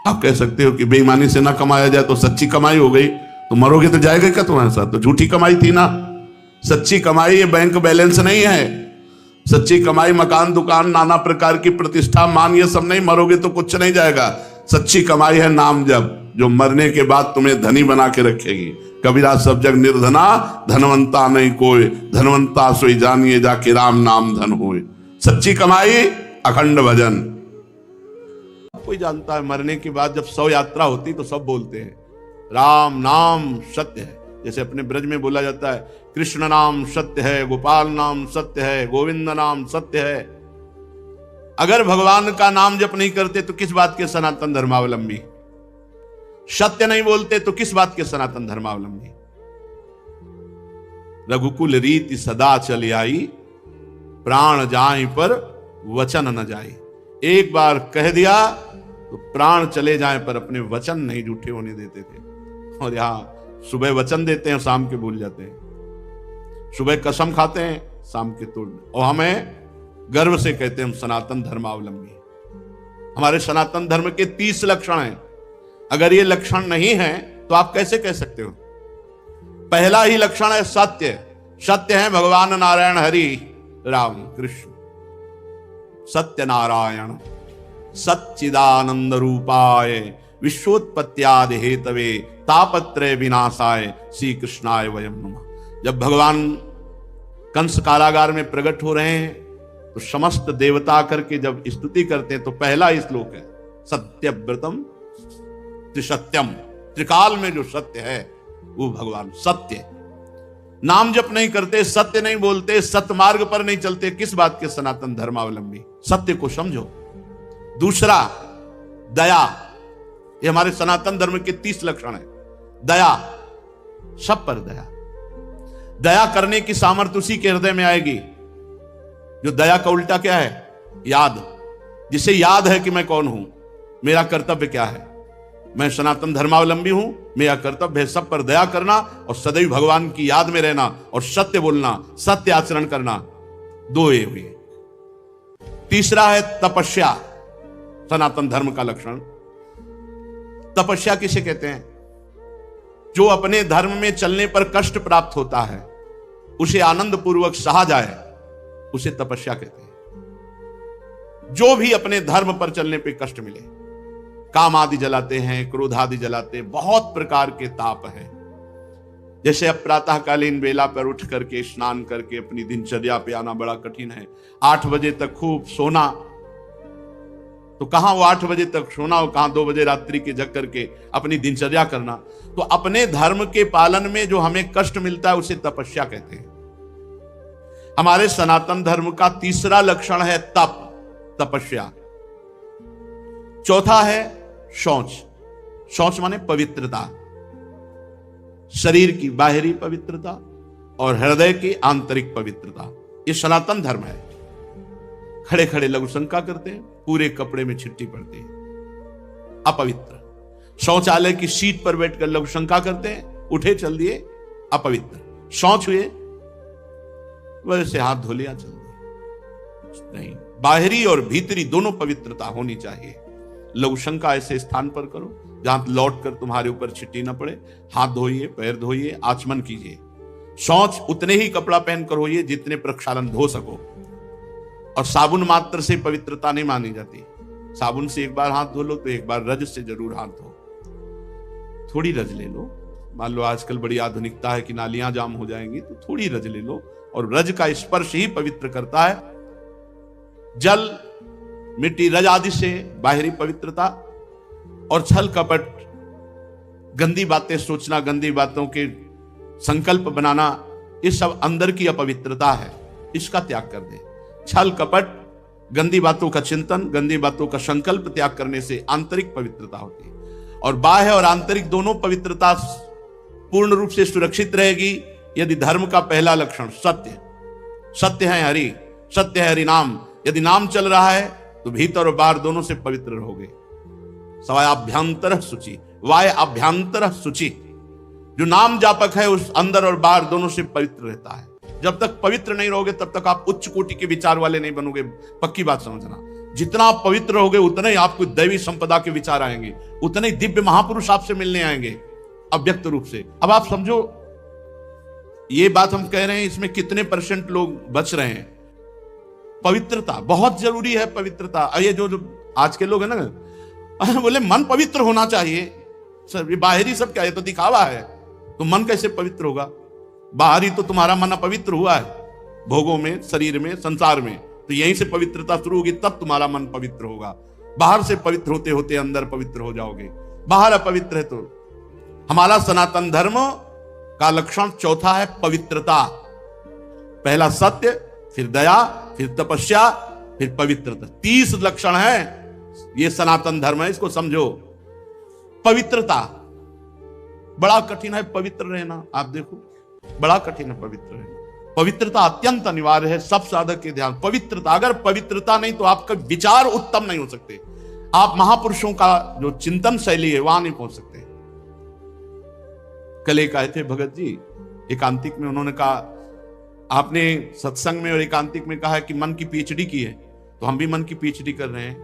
S1: आप कह सकते हो कि बेईमानी से ना कमाया जाए तो सच्ची कमाई हो गई, तो मरोगे तो जाएगा क्या तुम्हारे साथ? तो झूठी कमाई थी ना। सच्ची कमाई ये बैंक बैलेंस नहीं है। सच्ची कमाई मकान दुकान नाना प्रकार की प्रतिष्ठा मान, ये सब नहीं। मरोगे तो कुछ नहीं जाएगा। सच्ची कमाई है नाम जप, जो मरने के बाद तुम्हें धनी बना के रखेगी। कबीरा सब जग निर्धना, धनवंता नहीं कोई, धनवंता सोई जानिए जाके राम नाम धन होए। सच्ची कमाई अखंड भजन। कोई जानता है मरने के बाद जब शव यात्रा होती तो सब बोलते हैं राम नाम सत्य है। जैसे अपने ब्रज में बोला जाता है कृष्ण नाम सत्य है, गोपाल नाम सत्य है, गोविंद नाम सत्य है। अगर भगवान का नाम जप नहीं करते तो किस बात के सनातन धर्मावलंबी? सत्य नहीं बोलते तो किस बात के सनातन धर्मावलंबी? रघुकुल रीति सदा चली आई, प्राण जाए पर वचन न जाए। एक बार कह दिया तो प्राण चले जाए पर अपने वचन नहीं झूठे होने देते थे। और यहां सुबह वचन देते हैं, शाम के भूल जाते हैं। सुबह कसम खाते हैं, शाम के तोड़। और हमें गर्व से कहते हैं हम सनातन धर्मावलंबी। हमारे सनातन धर्म के 30 लक्षण हैं। अगर ये लक्षण नहीं है तो आप कैसे कह सकते हो? पहला ही लक्षण है सत्य। सत्य है भगवान नारायण हरि राम कृष्ण। सत्य नारायण सच्चिदानंद रूपाय विश्वोत्पत्त्यादि हेतवे तापत्रय विनाशाय श्री कृष्णाय वयम नमः। जब भगवान कंस कारागार में प्रकट हो रहे हैं तो समस्त देवता करके जब स्तुति करते हैं तो पहला ही श्लोक है सत्यव्रतम त्रिसत्यम। त्रिकाल में जो सत्य है वो भगवान सत्य। नाम जप नहीं करते, सत्य नहीं बोलते, सत्य मार्ग पर नहीं चलते, किस बात के सनातन धर्मावलंबी? सत्य को समझो। दूसरा दया। ये हमारे सनातन धर्म के 30 लक्षण है। दया, सब पर दया। दया करने की सामर्थ्य उसी के हृदय में आएगी जो दया का उल्टा क्या है? याद। जिसे याद है कि मैं कौन हूं, मेरा कर्तव्य क्या है, मैं सनातन धर्मावलंबी हूं, मेरा कर्तव्य है सब पर दया करना और सदैव भगवान की याद में रहना और सत्य बोलना, सत्य आचरण करना। दो ये हुए। तीसरा है तपस्या, सनातन धर्म का लक्षण। तपस्या किसे कहते हैं? जो अपने धर्म में चलने पर कष्ट प्राप्त होता है, उसे आनंद पूर्वक सहा जाए, उसे तपस्या कहते हैं। जो भी अपने धर्म पर चलने पे कष्ट मिले, काम आदि जलाते हैं, क्रोध आदि जलाते हैं, बहुत प्रकार के ताप हैं। जैसे अब प्रातःकालीन बेला पर उठ करके स्नान करके अपनी दिनचर्या पे आना बड़ा कठिन है। 8 बजे तक खूब सोना, तो कहां वो 8 बजे तक सोना और कहां 2 बजे रात्रि के जग करके अपनी दिनचर्या करना। तो अपने धर्म के पालन में जो हमें कष्ट मिलता है उसे तपस्या कहते हैं। हमारे सनातन धर्म का तीसरा लक्षण है तप, तपस्या। चौथा है शौच। शौच माने पवित्रता, शरीर की बाहरी पवित्रता और हृदय की आंतरिक पवित्रता। ये सनातन धर्म है। खड़े खड़े लघु शंका करते हैं, पूरे कपड़े में छिट्टी पड़ती है, अपवित्र। शौचालय की सीट पर बैठकर लघु शंका करते हैं, उठे चल दिए, अपवित्र। शौच हुए, वैसे हाथ धो लिया, चल दिए। नहीं, बाहरी और भीतरी दोनों पवित्रता होनी चाहिए। लघु शंका ऐसे स्थान पर करो जहां लौट कर तुम्हारे ऊपर छिट्टी न पड़े। हाथ धोइए, पैर धोइए, आचमन कीजिए। शौच उतने ही कपड़ा पहनकर होइए जितने प्रक्षालन धो सको। और साबुन मात्र से पवित्रता नहीं मानी जाती। साबुन से एक बार हाथ धो लो तो एक बार रज से जरूर हाथ धो। थोड़ी रज ले लो। मान लो आजकल बड़ी आधुनिकता है कि नालियां जाम हो जाएंगी, तो थोड़ी रज ले लो। और रज का स्पर्श ही पवित्र करता है। जल, मिट्टी, रज आदि से बाहरी पवित्रता। और छल कपट, गंदी बातें सोचना, गंदी बातों के संकल्प बनाना, ये सब अंदर की अपवित्रता है। इसका त्याग कर दे। छल कपट, गंदी बातों का चिंतन, गंदी बातों का संकल्प त्याग करने से आंतरिक पवित्रता होती है। और बाह्य और आंतरिक दोनों पवित्रता पूर्ण रूप से सुरक्षित रहेगी यदि धर्म का पहला लक्षण सत्य, सत्य है हरि, सत्य है हरि नाम, यदि नाम चल रहा है तो भीतर और बाहर दोनों से पवित्र रहोगे। सवाय अभ्यंतर शुचि, वाय अभ्यंतर शुचि। जो नाम जापक है उस अंदर और बाहर दोनों से पवित्र रहता है। जब तक पवित्र नहीं रहोगे तब तक आप उच्च कोटि के विचार वाले नहीं बनोगे। पक्की बात समझना। जितना आप पवित्र रहोगे उतना ही आपको दैवी संपदा के विचार आएंगे, उतने ही दिव्य महापुरुष आपसे मिलने आएंगे अव्यक्त रूप से। अब आप समझो, ये बात हम कह रहे हैं, इसमें कितने % लोग बच रहे हैं। पवित्रता बहुत जरूरी है। पवित्रता, ये जो आज के लोग हैं ना, बोले मन पवित्र होना चाहिए। सर ये बाहरी सब क्या है, तो दिखावा है। तो मन कैसे पवित्र होगा? बाहरी तो तुम्हारा मन अपवित्र हुआ है, भोगों में, शरीर में, संसार में। तो यहीं से पवित्रता शुरू होगी, तब तुम्हारा मन पवित्र होगा। बाहर से पवित्र होते होते अंदर पवित्र हो जाओगे। बाहर अपवित्र है तो। हमारा सनातन धर्म का लक्षण चौथा है पवित्रता। पहला सत्य, फिर दया, फिर तपस्या, फिर पवित्रता। 30 लक्षण है। ये सनातन धर्म है, इसको समझो। पवित्रता बड़ा कठिन है, पवित्र रहना। आप देखो, बड़ा कठिन है पवित्र रहना। पवित्रता अत्यंत अनिवार्य है सब साधक के ध्यान। पवित्रता, अगर पवित्रता नहीं तो आपका विचार उत्तम नहीं हो सकते। आप महापुरुषों का जो चिंतन शैली है वहां नहीं पहुंच सकते। कल एक आए थे भगत जी एकांतिक में, उन्होंने कहा आपने सत्संग में और एकांतिक में कहा है कि मन की पीएचडी की है, तो हम भी मन की पीएचडी कर रहे हैं,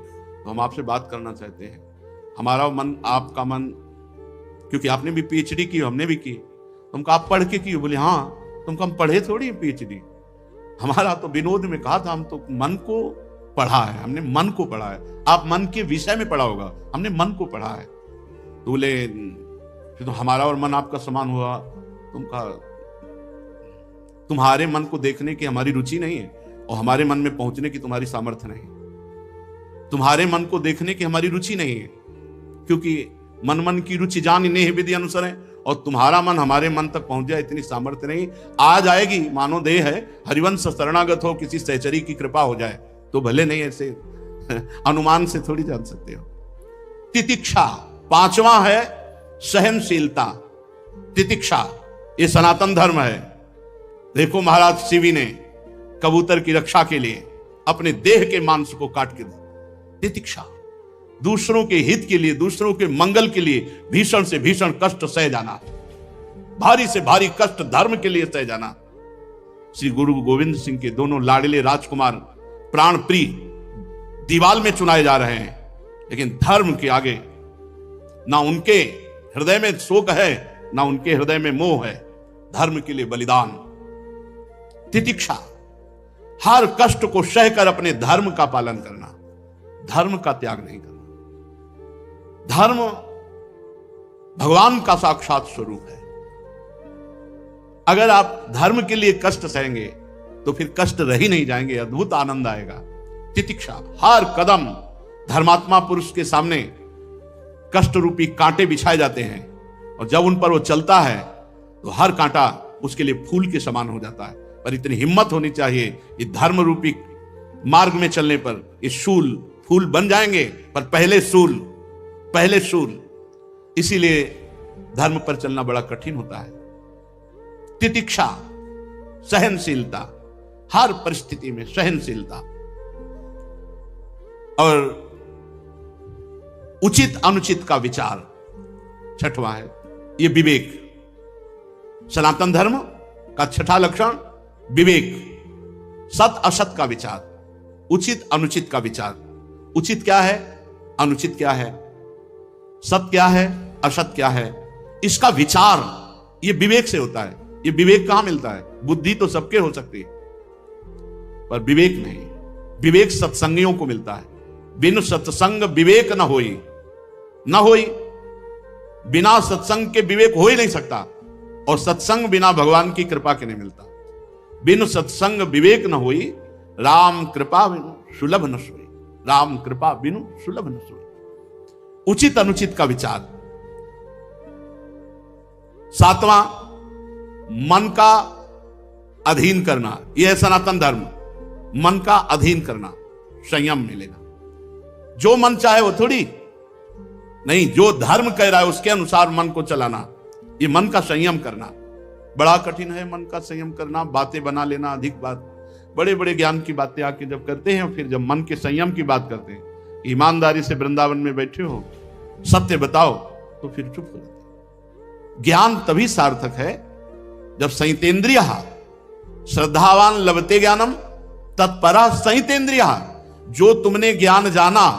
S1: तो हम आपसे बात करना चाहते हैं। हमारा मन, आपका मन, क्योंकि आपने भी पीएचडी की, हमने भी की। तुमको आप पढ़ के की? बोले हाँ। तुमको हम पढ़े थोड़ी पीएचडी। हमारा तो विनोद में कहा था, हम तो मन को पढ़ा है, हमने मन को पढ़ा है। आप मन के विषय में पढ़ा होगा, हमने मन को पढ़ा है। तो बोले फिर तो हमारा और मन आपका समान हुआ। तुम कहा तुम्हारे मन को देखने की हमारी रुचि नहीं है और हमारे मन में पहुंचने की तुम्हारी सामर्थ्य नहीं। तुम्हारे मन को देखने की हमारी रुचि नहीं है, क्योंकि मन मन की रुचि जान इन्हें विधि अनुसार है, और तुम्हारा मन हमारे मन तक पहुंच जाए इतनी सामर्थ्य नहीं। आ जाएगी, मानो देह है, हरिवंश शरणागत हो, किसी सहचरी की कृपा हो जाए तो भले, नहीं ऐसे अनुमान से थोड़ी जान सकते हो। तितिक्षा, पांचवा है सहनशीलता। तितिक्षा ये सनातन धर्म है। देखो महाराज शिवी ने कबूतर की रक्षा के लिए अपने देह के मांस को काट के दिया। तितिक्षा, दूसरों के हित के लिए, दूसरों के मंगल के लिए भीषण से भीषण कष्ट सह जाना, भारी से भारी कष्ट धर्म के लिए सह जाना। श्री गुरु गोविंद सिंह के दोनों लाडले राजकुमार, प्राण प्रिय दीवाल में चुनाए जा रहे हैं, लेकिन धर्म के आगे ना उनके हृदय में शोक है, ना उनके हृदय में मोह है। धर्म के लिए बलिदान, तितिक्षा, हर कष्ट को सहकर अपने धर्म का पालन करना, धर्म का त्याग नहीं करना। धर्म भगवान का साक्षात स्वरूप है। अगर आप धर्म के लिए कष्ट सहेंगे तो फिर कष्ट रह ही नहीं जाएंगे, अद्भुत आनंद आएगा। तितिक्षा, हर कदम धर्मात्मा पुरुष के सामने कष्ट रूपी कांटे बिछाए जाते हैं, और जब उन पर वो चलता है तो हर कांटा उसके लिए फूल के समान हो जाता है। पर इतनी हिम्मत होनी चाहिए, ये धर्म रूपी मार्ग में चलने पर ये शूल फूल बन जाएंगे, पर पहले शूल। इसीलिए धर्म पर चलना बड़ा कठिन होता है। तितिक्षा, सहनशीलता, हर परिस्थिति में सहनशीलता, और उचित अनुचित का विचार। छठवां है ये विवेक। सनातन धर्म का छठा लक्षण विवेक, सत असत का विचार, उचित अनुचित का विचार। उचित क्या है, अनुचित क्या है, सत क्या है, असत क्या है, इसका विचार ये विवेक से होता है। ये विवेक कहां मिलता है? बुद्धि तो सबके हो सकती है, पर विवेक नहीं। विवेक सत्संगियों को मिलता है। बिन सत्संग विवेक न होई, बिना सत्संग के विवेक हो ही नहीं सकता, और सत्संग बिना भगवान की कृपा के नहीं मिलता। बिन सत्संग विवेक न होई, राम कृपा बिनु सुलभ न सोई। राम कृपा बिनु सुलभ न सोई। उचित अनुचित का विचार। सातवां, मन का अधीन करना। यह है सनातन धर्म। मन का अधीन करना, संयम मिलेगा। जो मन चाहे वो थोड़ी नहीं, जो धर्म कह रहा है उसके अनुसार मन को चलाना, ये मन का संयम करना बड़ा कठिन है। मन का संयम करना, बातें बना लेना, अधिक बात, बड़े बड़े ज्ञान की बातें आके जब करते हैं, फिर जब मन के संयम की बात करते हैं, ईमानदारी से वृंदावन में बैठे हो, सत्य बताओ, तो फिर चुप हो जाते। ज्ञान तभी सार्थक है जब संयतेन्द्रिय, श्रद्धावान लभते ज्ञानम तत्परा संयतेन्द्रिय। जो तुमने ज्ञान जाना,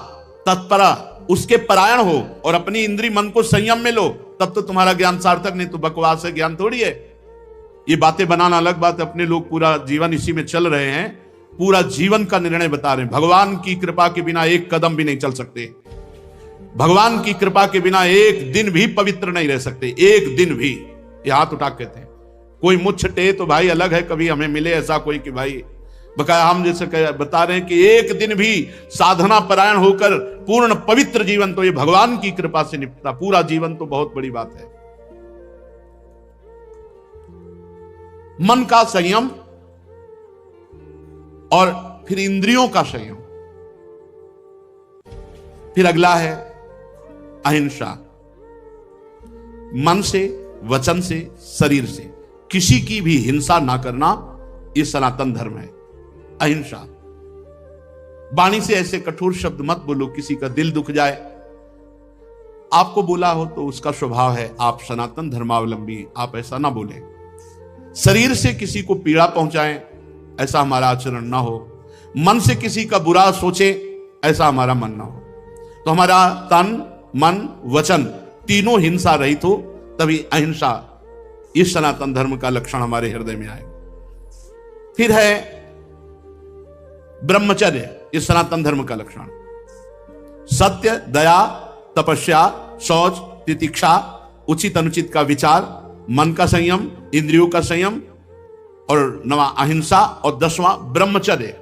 S1: तत्परा उसके परायण हो और अपनी इंद्रिय मन को संयम में लो, तब तो तुम्हारा ज्ञान सार्थक। नहीं तो बकवास है, ज्ञान थोड़ी है। ये बातें बनाना अलग बात है। अपने लोग पूरा जीवन इसी में चल रहे हैं, पूरा जीवन का निर्णय बता रहे हैं। भगवान की कृपा के बिना एक कदम भी नहीं चल सकते। भगवान की कृपा के बिना एक दिन भी पवित्र नहीं रह सकते, एक दिन भी। ये हाथ उठा के थे। कोई मुझ टे तो भाई अलग है, कभी हमें मिले ऐसा कोई कि भाई बकाया हम जैसे बता रहे हैं कि एक दिन भी साधना परायण होकर पूर्ण पवित्र जीवन तो ये भगवान की कृपा से निपटा। पूरा जीवन तो बहुत बड़ी बात है। मन का संयम और फिर इंद्रियों का संयम। फिर अगला है अहिंसा। मन से, वचन से, शरीर से किसी की भी हिंसा ना करना, यह सनातन धर्म है। अहिंसा। वाणी से ऐसे कठोर शब्द मत बोलो किसी का दिल दुख जाए। आपको बोला हो तो उसका स्वभाव है, आप सनातन धर्मावलंबी, आप ऐसा ना बोले। शरीर से किसी को पीड़ा पहुंचाएं, ऐसा हमारा आचरण ना हो। मन से किसी का बुरा सोचे, ऐसा हमारा मन ना हो। तो हमारा तन, मन, वचन तीनों हिंसा रहित हो, तभी अहिंसा, इस सनातन धर्म का लक्षण हमारे हृदय में आएगा। फिर है ब्रह्मचर्य, इस सनातन धर्म का लक्षण। सत्य, दया, तपस्या, शौच, तितिक्षा, उचित अनुचित का विचार, मन का संयम, इंद्रियों का संयम, और 9वां अहिंसा, और 10वां ब्रह्मचर्य।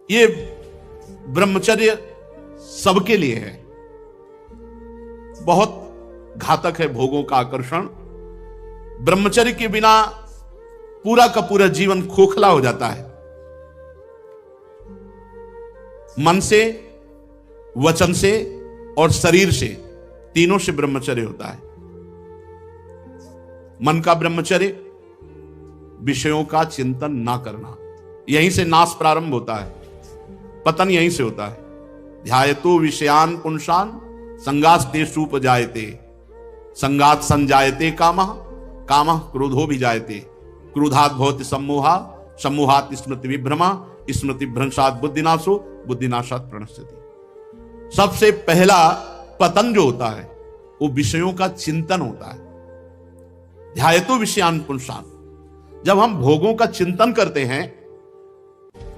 S1: ये ब्रह्मचर्य सबके लिए है। बहुत घातक है भोगों का आकर्षण। ब्रह्मचर्य के बिना पूरा का पूरा जीवन खोखला हो जाता है। मन से, वचन से और शरीर से, तीनों से ब्रह्मचर्य होता है। मन का ब्रह्मचर्य, विषयों का चिंतन ना करना। यहीं से नाश प्रारंभ होता है, पतन यहीं से होता है। ध्यायतो विषयान पुंसान संगास्ते सूपजायते, संगात संजायते कामः, कामः क्रोधो भी जायते, क्रोधात् भवति सम्मोहा, समूहात स्मृति विभ्रमा, स्मृति भ्रंशात बुद्धिनाशो, बुद्धिनाशात प्रणश्यति। सबसे पहला पतन जो होता है वो विषयों का चिंतन होता है। ध्यायतो विषयान पुंसान, जब हम भोगों का चिंतन करते हैं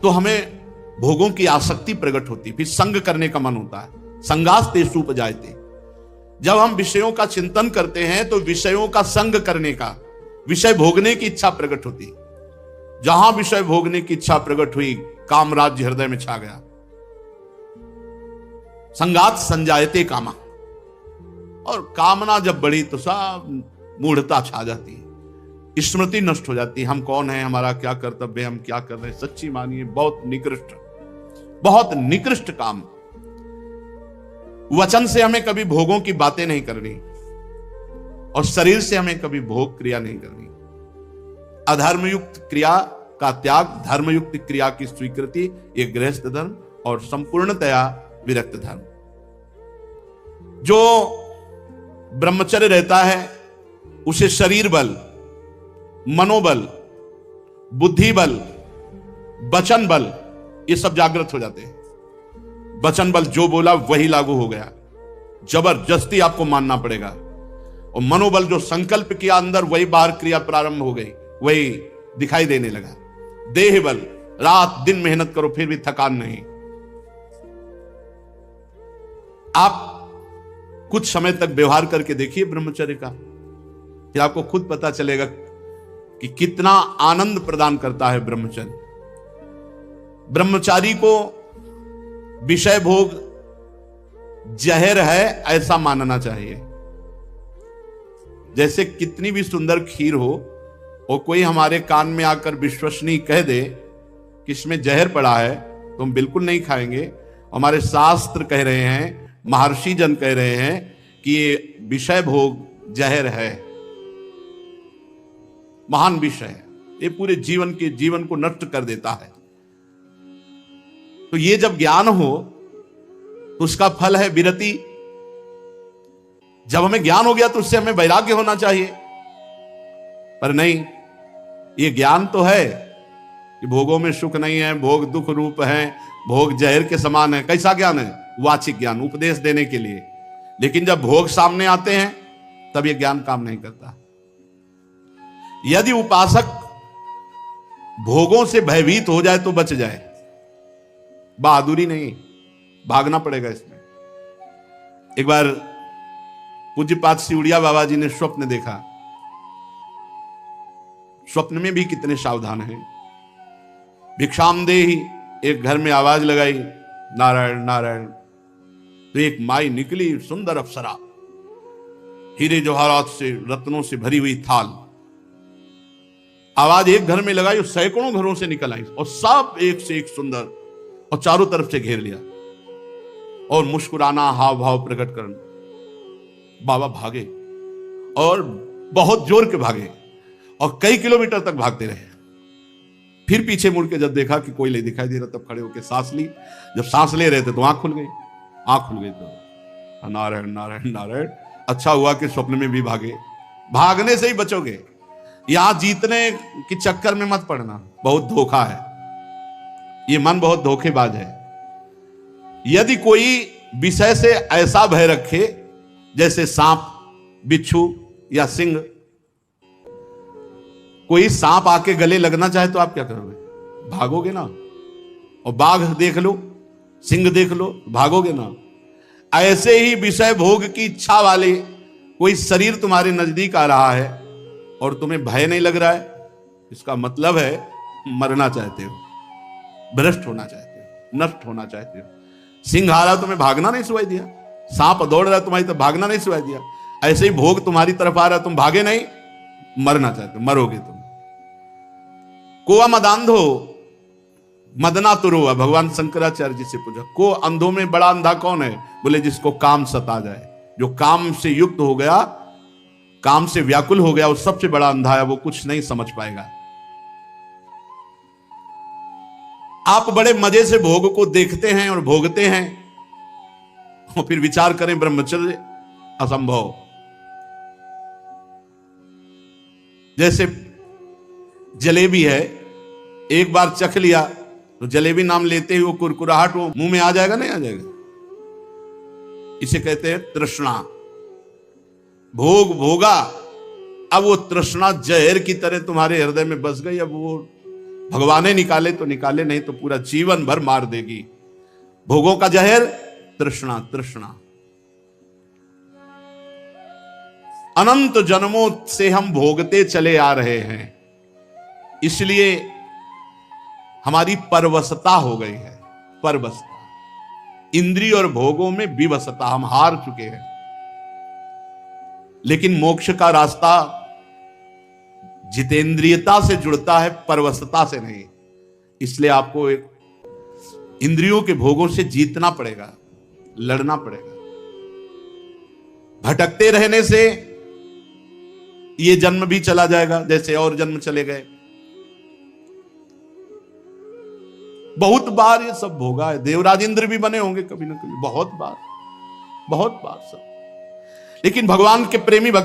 S1: तो हमें भोगों की आसक्ति प्रकट होती, फिर संग करने का मन होता है। संगास तेषु उपजायते, जब हम विषयों का चिंतन करते हैं तो विषयों का संग करने का, विषय भोगने की इच्छा प्रकट होती। जहां विषय भोगने की इच्छा प्रकट हुई, काम राज्य हृदय में छा गया। संगात संजायते कामा, और कामना जब बढ़ी तो सब मूढ़ता छा जाती है, स्मृति नष्ट हो जाती है। हम कौन है, हमारा क्या कर्तव्य, हम क्या कर रहे हैं। सच्ची मानिए बहुत निकृष्ट काम। वचन से हमें कभी भोगों की बातें नहीं करनी और शरीर से हमें कभी भोग क्रिया नहीं करनी। अधर्मयुक्त क्रिया का त्याग, धर्मयुक्त क्रिया की स्वीकृति, ये गृहस्थ धर्म और संपूर्णतया विरक्त धर्म। जो ब्रह्मचर्य रहता है उसे शरीर बल, मनोबल, बुद्धि बल, वचन बल, ये सब जागृत हो जाते हैं। वचन बल जो बोला वही लागू हो गया, जबरदस्ती आपको मानना पड़ेगा। और मनोबल जो संकल्प किया अंदर, वही बाहर क्रिया प्रारंभ हो गई, वही दिखाई देने लगा। देह बल, रात दिन मेहनत करो फिर भी थकान नहीं। आप कुछ समय तक व्यवहार करके देखिए ब्रह्मचर्य का, फिर आपको खुद पता चलेगा कि कितना आनंद प्रदान करता है ब्रह्मचर्य। ब्रह्मचारी को विषय भोग जहर है ऐसा मानना चाहिए। जैसे कितनी भी सुंदर खीर हो और कोई हमारे कान में आकर विश्वसनीय कह दे कि इसमें जहर पड़ा है, तो हम बिल्कुल नहीं खाएंगे। हमारे शास्त्र कह रहे हैं, महर्षि जन कह रहे हैं कि ये विषय भोग जहर है, महान विषय है, ये पूरे जीवन को नष्ट कर देता है। तो ये जब ज्ञान हो तो उसका फल है विरति। जब हमें ज्ञान हो गया तो उससे हमें वैराग्य होना चाहिए, पर नहीं, ये ज्ञान तो है कि भोगों में सुख नहीं है, भोग दुख रूप है, भोग जहर के समान है। कैसा ज्ञान है? वाचिक ज्ञान, उपदेश देने के लिए। लेकिन जब भोग सामने आते हैं तब ये ज्ञान काम नहीं करता। यदि उपासक भोगों से भयभीत हो जाए तो बच जाए, बहादुरी नहीं, भागना पड़ेगा इसमें। एक बार पूज्यपाद सिउड़िया बाबा जी ने स्वप्न देखा। स्वप्न में भी कितने सावधान हैं। भिक्षाम देहि, एक घर में आवाज लगाई, नारायण नारायण। तो एक माई निकली, सुंदर अप्सरा, हीरे जवाहरात से, रत्नों से भरी हुई थाल। आवाज एक घर में लगाई और सैकड़ों घरों से निकल आई और सब एक से एक सुंदर, और चारों तरफ से घेर लिया और मुस्कुराना, हाव भाव प्रकट करना। बाबा भागे और बहुत जोर के भागे और कई किलोमीटर तक भागते रहे। फिर पीछे मुड़ के जब देखा कि कोई नहीं दिखाई दे रहा, तब खड़े होकर सांस ली। जब सांस ले रहे थे तो आंख खुल गई। आंख खुल गई तो नारायण नारायण नारायण। अच्छा हुआ कि स्वप्न में भी भागे। भागने से ही बचोगे, यहां जीतने के चक्कर में मत पड़ना, बहुत धोखा है। ये मन बहुत धोखेबाज है। यदि कोई विषय से ऐसा भय रखे जैसे सांप, बिच्छू या सिंह, कोई सांप आके गले लगना चाहे तो आप क्या करोगे? भागोगे ना। और बाघ देख लो, सिंह देख लो, भागोगे ना। ऐसे ही विषय भोग की इच्छा वाले कोई शरीर तुम्हारे नजदीक आ रहा है और तुम्हें भय नहीं लग रहा है, इसका मतलब है मरना चाहते हो, भ्रष्ट होना चाहते हो, नष्ट होना चाहते हो। सिंह आ रहा तुम्हें भागना नहीं सुनाई दिया, सांप दौड़ रहा तुम्हारी तरफ भागना नहीं सुनाई दिया। ऐसे ही भोग तुम्हारी तरफ आ रहा, तुम भागे नहीं, मरना चाहते हो, मरोगे तुम। कोआ मदांधो मदना तुरुआ, भगवान शंकराचार्य जी से पूछा, को अंधों में बड़ा अंधा कौन है? बोले जिसको काम सता जाए, जो काम से युक्त हो गया, काम से व्याकुल हो गया, वो सबसे बड़ा अंधा है, वो कुछ नहीं समझ पाएगा। आप बड़े मजे से भोग को देखते हैं और भोगते हैं और फिर विचार करें ब्रह्मचर्य असंभव। जैसे जलेबी है, एक बार चख लिया तो जलेबी नाम लेते ही वो कुरकुराहट वो मुंह में आ जाएगा, नहीं आ जाएगा? इसे कहते हैं तृष्णा। भोग भोगा, अब वो तृष्णा जहर की तरह तुम्हारे हृदय में बस गई। अब वो भगवान ने निकाले तो निकाले, नहीं तो पूरा जीवन भर मार देगी। भोगों का जहर तृष्णा। तृष्णा अनंत जन्मों से हम भोगते चले आ रहे हैं, इसलिए हमारी परवशता हो गई है। परवशता, इंद्रिय और भोगों में विवशता, हम हार चुके हैं। लेकिन मोक्ष का रास्ता जितेंद्रियता से जुड़ता है, परवशता से नहीं। इसलिए आपको एक इंद्रियों के भोगों से जीतना पड़ेगा, लड़ना पड़ेगा। भटकते रहने से ये जन्म भी चला जाएगा, जैसे और जन्म चले गए। बहुत बार ये सब भोगा है। देवराज इंद्र भी बने होंगे कभी ना कभी, बहुत बार सब। लेकिन भगवान के प्रेमी भक्त